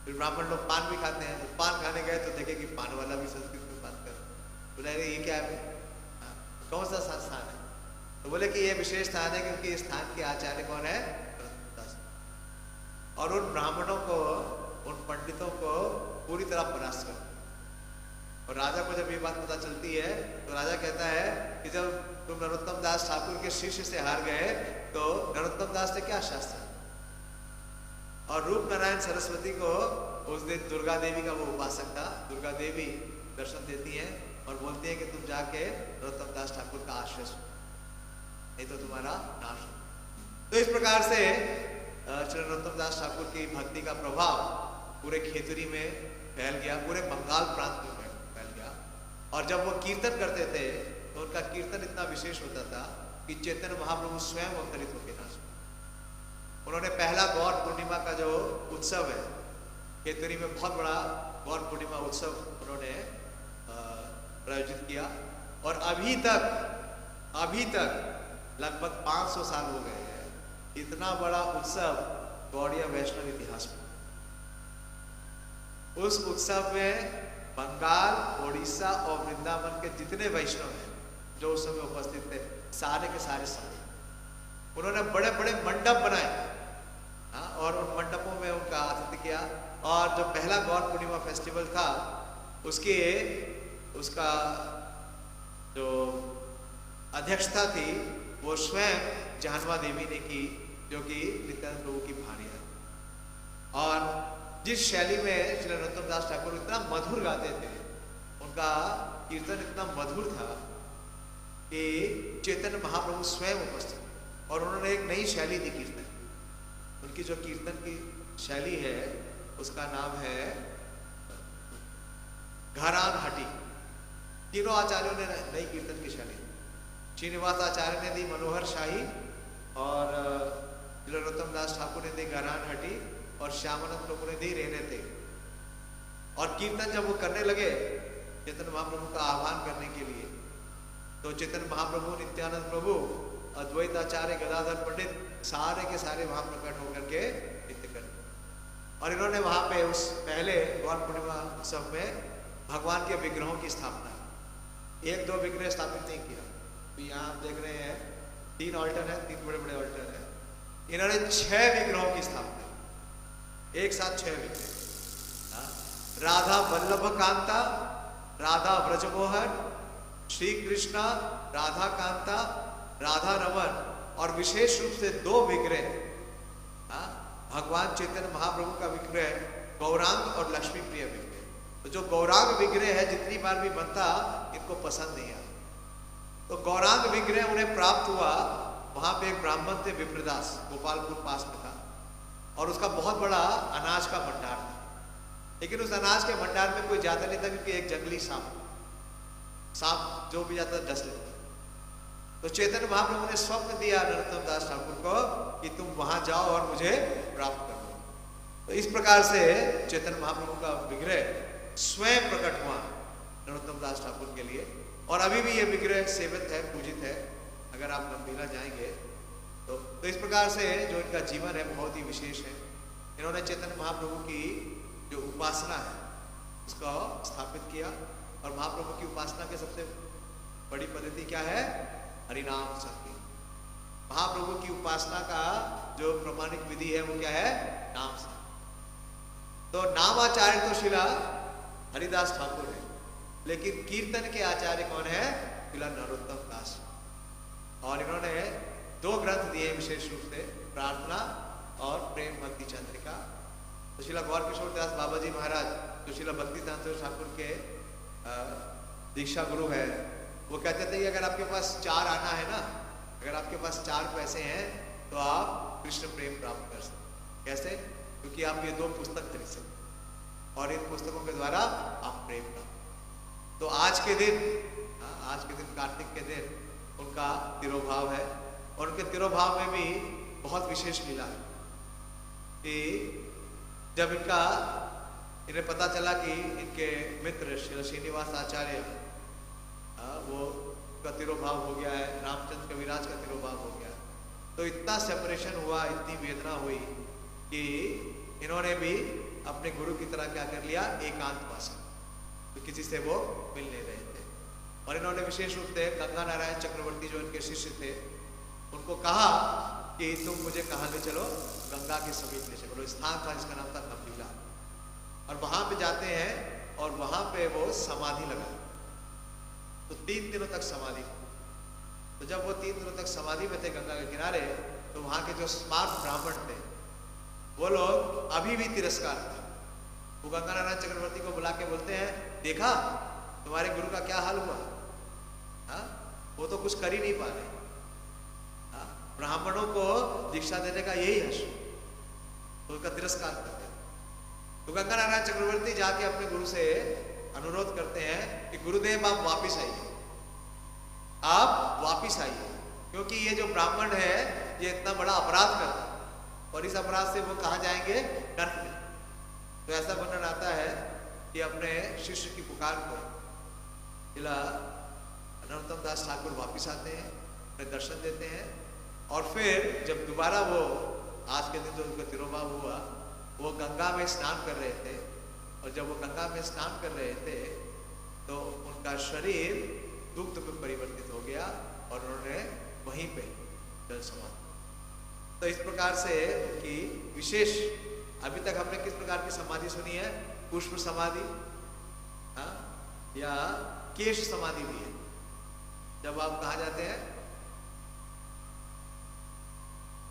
फिर ब्राह्मण लोग पान भी खाते हैं, तो पान खाने गए तो देखे कि पान वाला भी संस्कृत में बात कर रहा है। बोले ये क्या है, कौन सा संस्थान है? तो बोले कि ये विशेष स्थान है क्योंकि इस स्थान के आचार्य कौन है, और उन ब्राह्मणों को, उन पंडितों को पूरी तरह परास्त कर। और राजा को जब ये बात पता चलती है तो राजा कहता है कि जब तुम नरोत्तम दास ठाकुर के शिष्य से हार गए तो नरोत्तम दास ने क्या शास्त्र। और रूप नारायण सरस्वती को उस दिन दुर्गा देवी का वो उपासक था, दुर्गा देवी दर्शन देती हैं और बोलती है कि तुम जाके नरोत्तम दास ठाकुर का आश्रय सुनो, नहीं तो तुम्हारा नाश हो। तो इस प्रकार से श्री नरोत्तम दास ठाकुर की भक्ति का प्रभाव पूरे खेतरी में फैल गया, पूरे बंगाल प्रांत में फैल गया। और जब वो कीर्तन करते थे तो उनका कीर्तन इतना विशेष होता था कि चैतन्य महाप्रभु स्वयं अवतरित होकर नाच। उन्होंने पहला गौर पूर्णिमा का जो उत्सव है, खेतरी में बहुत बड़ा गौर पूर्णिमा उत्सव उन्होंने प्रायोजित किया। और अभी तक लगभग 500 साल हो गए हैं, इतना बड़ा उत्सव गौड़ीय वैष्णव इतिहास में। उस उत्सव में बंगाल, उड़ीसा और वृंदावन के जितने वैष्णव हैं जो उस समय उपस्थित थे, सारे के सारे समय उन्होंने बड़े बड़े मंडप बनाए, और उन मंडपों में उनका आतिथ्य किया। और जो पहला गौर पूर्णिमा फेस्टिवल था उसका जो अध्यक्षता थी वो स्वयं जानवा देवी ने की, जो कि नित्यानंद प्रभु की भार्या है। और जिस शैली में श्री नरोत्तम दास ठाकुर इतना मधुर गाते थे, उनका कीर्तन इतना मधुर था कि चैतन्य महाप्रभु स्वयं उपस्थित, और उन्होंने एक नई शैली दी कीर्तन। उनकी जो कीर्तन की शैली है उसका नाम है घरान हटी। तीनों आचार्यों ने नई कीर्तन की शैली दी। श्रीनिवास आचार्य ने दी मनोहर शाही, और नरोत्तम दास ठाकुर ने दी घरान हटी, और श्यामानंद प्रभु ने दी रहने थे। और कीर्तन जब वो करने लगे चैतन्य महाप्रभु का आह्वान करने के लिए, तो चैतन्य महाप्रभु, नित्यानंद प्रभु, अद्वैत आचार्य, गदाधर पंडित, सारे के सारे वहां प्रकट होकर के नृत्य कर। और इन्होंने वहां पे उस पहले गौर पूर्णिमा उत्सव में भगवान के विग्रहों की स्थापना की। एक दो विग्रह स्थापित नहीं किया। तो यहाँ आप देख रहे हैं 3 ऑल्टर है, 3 बड़े बड़े ऑल्टर है। इन्होंने 6 विग्रहों की स्थापना, एक साथ 6 विग्रह। राधा वल्लभ कांता, राधा ब्रजमोहन, श्री कृष्णा, राधा कांता, राधा रमन, और विशेष रूप से 2 विग्रह भगवान चैतन्य महाप्रभु का विग्रह गौरांग और लक्ष्मी प्रिय विग्रह। तो जो गौरांग विग्रह है जितनी बार भी बनता इनको पसंद नहीं आता। तो गौरांग विग्रह उन्हें प्राप्त हुआ, वहां पे एक ब्राह्मण थे विप्रदास, गोपालपुर पास में था, और उसका बहुत बड़ा अनाज का भंडार था। लेकिन उस अनाज के भंडार में कोई जाता नहीं था, क्योंकि एक जंगली सांप जो भी जाता डस लेता। तो चैतन्य महाप्रभु ने स्वप्न दिया नरोत्तम दास ठाकुर को कि तुम वहां जाओ और मुझे प्राप्त कर लो। तो इस प्रकार से चैतन्य महाप्रभु का विग्रह स्वयं प्रकट हुआ नरोत्तम दास ठाकुर के लिए, और अभी भी ये विग्रह सेवित है, पूजित है। अगर आप गंभीरा जाएंगे तो इस प्रकार से जो इनका जीवन है बहुत ही विशेष है। इन्होंने चैतन्य महाप्रभु की जो उपासना है उसको स्थापित किया, और महाप्रभु की उपासना की सबसे बड़ी पद्धति क्या है? हरिनाम संकीर्तन। महाप्रभु की उपासना का जो प्रमाणिक विधि है वो क्या है? नाम संकीर्तन। तो नामाचार्य तो शिला हरिदास ठाकुर है, लेकिन कीर्तन के आचार्य कौन है? शिला नरोत्तम दास। और इन्होंने 2 ग्रंथ दिए विशेष रूप से, प्रार्थना और प्रेम भक्ति चंद्रिका। तो शिला गौर किशोर दास बाबा जी महाराज जो शिला भक्ति ठाकुर के दीक्षा गुरु है, वो कहते थे कि अगर आपके पास 4 आना है ना, अगर आपके पास 4 पैसे हैं तो आप कृष्ण प्रेम प्राप्त कर सकते। कैसे? क्योंकि आप ये 2 पुस्तक खरीद सकते और इन पुस्तकों के द्वारा आप प्रेम प्राप्त। तो आज के दिन कार्तिक के दिन उनका तिरोभाव है, और उनके तिरोभाव में भी बहुत विशेष मिला है कि जब इन्हें पता चला कि इनके मित्र श्रीनिवास आचार्य वो का तिरोभाव हो गया है, रामचंद्र कविराज का तिरोभाव हो गया, तो इतना सेपरेशन हुआ, इतनी वेदना हुई कि इन्होंने भी अपने गुरु की तरह क्या कर लिया? एकांतवास। तो किसी से वो मिल नहीं रहे थे, और इन्होंने विशेष रूप से गंगा नारायण चक्रवर्ती जो इनके शिष्य थे उनको कहा कि तुम मुझे कहाँ ले चलो? गंगा के समीप ले चलो। स्थान था जिसका नाम था गंभीरा, और वहां पे जाते हैं और वहां पे वो समाधि लगा। तो 3 दिनों तक समाधि। तो जब वो 3 दिनों तक समाधि में थे गंगा के किनारे, तो वहां के जो स्मार्ट ब्राह्मण थे वो लोग अभी भी तिरस्कार थे। वो गंगा नारायण चक्रवर्ती को बुला के बोलते हैं, देखा तुम्हारे गुरु का क्या हाल हुआ? वो तो कुछ कर ही नहीं पा रहे। ब्राह्मणों को दीक्षा देने का यही हश्र, तो उसका तिरस्कार करते हैं। तो गंगा नारायण चक्रवर्ती जाके अपने गुरु से अनुरोध करते हैं कि गुरुदेव आप वापिस आइए, आप वापिस आइए, क्योंकि ये जो ब्राह्मण है ये इतना बड़ा अपराध करता है, और इस अपराध से वो कहाँ जाएंगे? नरक में। तो ऐसा वर्णन आता है कि अपने शिष्य की पुकार पर जिला नरोत्तम दास ठाकुर वापिस आते हैं, उन्हें दर्शन देते हैं, और फिर जब दोबारा वो आज के दिन जो उनका तिरोभाव हुआ, वो गंगा में स्नान कर रहे थे, और जब वो गंगा में स्नान कर रहे थे तो उनका शरीर दुग्ध में परिवर्तित हो गया और उन्होंने वहीं पे जल समाधि। तो इस प्रकार से उनकी विशेष, अभी तक हमने किस प्रकार की समाधि सुनी है? पुष्प समाधि या केश समाधि भी है। जब आप कहाँ जाते हैं?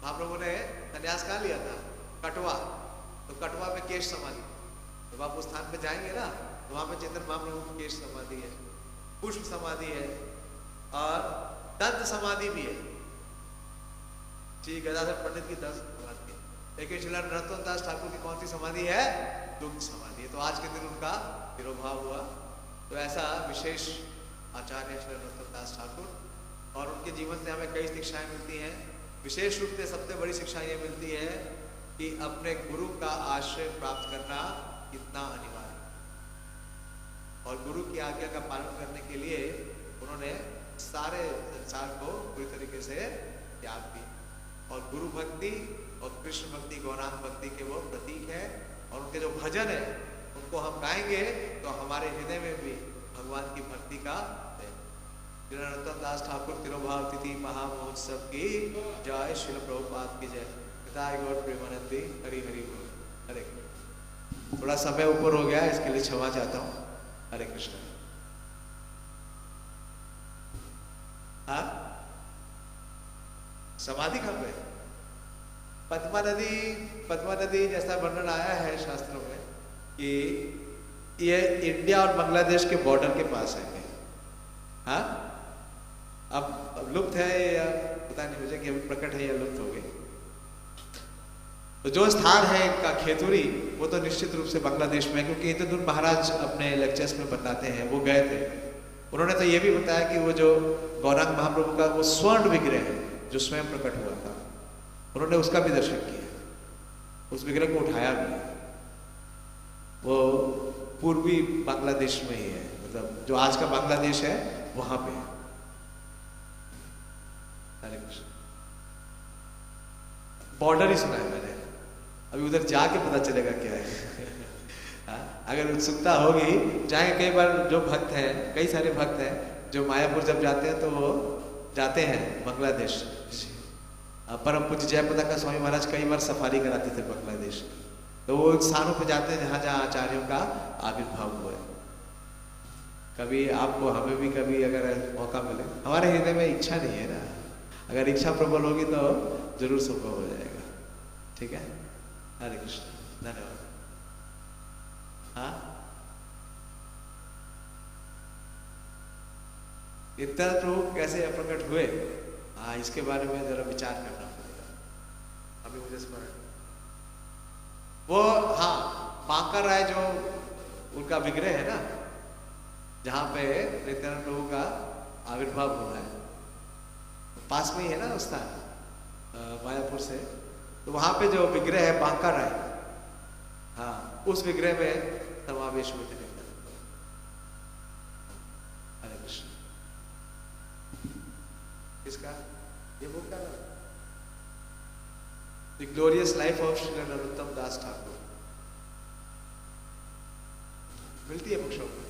महाप्रभु ने संन्यास कहाँ लिया था? कटवा। तो कटवा में केश समाधि। जब आप उस स्थान पे जाएंगे ना, तो वहां पे चैतन्य महाप्रभु की केश समाधि है, पुष्प समाधि है, और दंत समाधि भी है। श्री गदाधर पंडित की दंत समाधि है, लेकिन श्री नरोत्तम दास ठाकुर की कौन सी समाधि है? दुग्ध समाधि है। तो आज के दिन उनका तिरोभाव हुआ। तो ऐसा विशेष आचार्य श्री नरोत्तम दास ठाकुर, और उनके जीवन से हमें कई शिक्षाएं मिलती हैं। विशेष रूप से सबसे बड़ी शिक्षा ये मिलती है कि अपने गुरु का आश्रय प्राप्त करना कितना अनिवार्य है, और गुरु की आज्ञा का पालन करने के लिए उन्होंने सारे संसार को पूरी तरीके से त्याग दिया। और गुरु भक्ति और कृष्ण भक्ति, गौरांग भक्ति के वो प्रतीक है, और उनके जो भजन है उनको हम गाएंगे तो हमारे हृदय में भी भगवान की भक्ति का श्री नरोत्तम दास ठाकुर तिरुभाव तिथि महामहोत्सव की जय। श्रील प्रभुपाद की जय। पिताई गौर प्रेमानंदी। हरि हरि बोल। हरे। थोड़ा समय ऊपर हो गया, इसके लिए क्षमा चाहता हूँ। हरे कृष्ण। हाँ, समाधि कब है? पद्मा नदी जैसा वर्णन आया है शास्त्रों में कि ये इंडिया और बांग्लादेश के बॉर्डर के पास है। हाँ, अब लुप्त है या पता नहीं मुझे कि अभी प्रकट है या लुप्त हो गई। तो जो स्थान है का खेतुरी, वो तो निश्चित रूप से बांग्लादेश में है, क्योंकि इंद्रदुम्न महाराज अपने लेक्चर्स में बताते हैं, वो गए थे। उन्होंने तो ये भी बताया कि वो जो गौरांग महाप्रभु का वो स्वर्ण विग्रह है जो स्वयं प्रकट हुआ था, उन्होंने उसका भी दर्शन किया, उस विग्रह को उठाया भी। वो पूर्वी बांग्लादेश में ही है, मतलब जो आज का बांग्लादेश है वहां पे है। हरे कृष्ण। बॉर्डर ही सुना है मैंने, अभी उधर जाके पता चलेगा क्या है। अगर उत्सुकता होगी जाएंगे। कई बार जो भक्त हैं, कई सारे भक्त हैं जो मायापुर जब जाते हैं तो वो जाते हैं बांग्लादेश। परम पूज्य जयप्रदा स्वामी महाराज कई बार सफारी कराते थे बांग्लादेश, तो वो स्थानों पर जाते हैं जहाँ जहाँ आचार्यों का आविर्भाव हुआ है। कभी आपको, हमें भी कभी अगर मौका मिले, हमारे हृदय में इच्छा नहीं है ना, अगर इच्छा प्रबल होगी तो जरूर संभव हो जाएगा। ठीक है। हरे कृष्ण। धन्यवाद। हाँ, इतना प्रभु कैसे प्रकट हुए, हाँ, इसके बारे में जरा विचार करना पड़ेगा। अभी मुझे स्मरण वो, हाँ, बांका राय जो उनका विग्रह है ना, जहां पे नित्यानंद प्रभु का आविर्भाव हुआ है, पास में ही है ना उस स्थान, मायापुर से। तो वहां पे जो विग्रह है बांका राय, हाँ, उस विग्रह में समावेश हुए थे। हरे कृष्ण। इसका ये बुक का नाम the glorious life of Shri Narottam Das Thakur, मिलती है बुक शॉप में।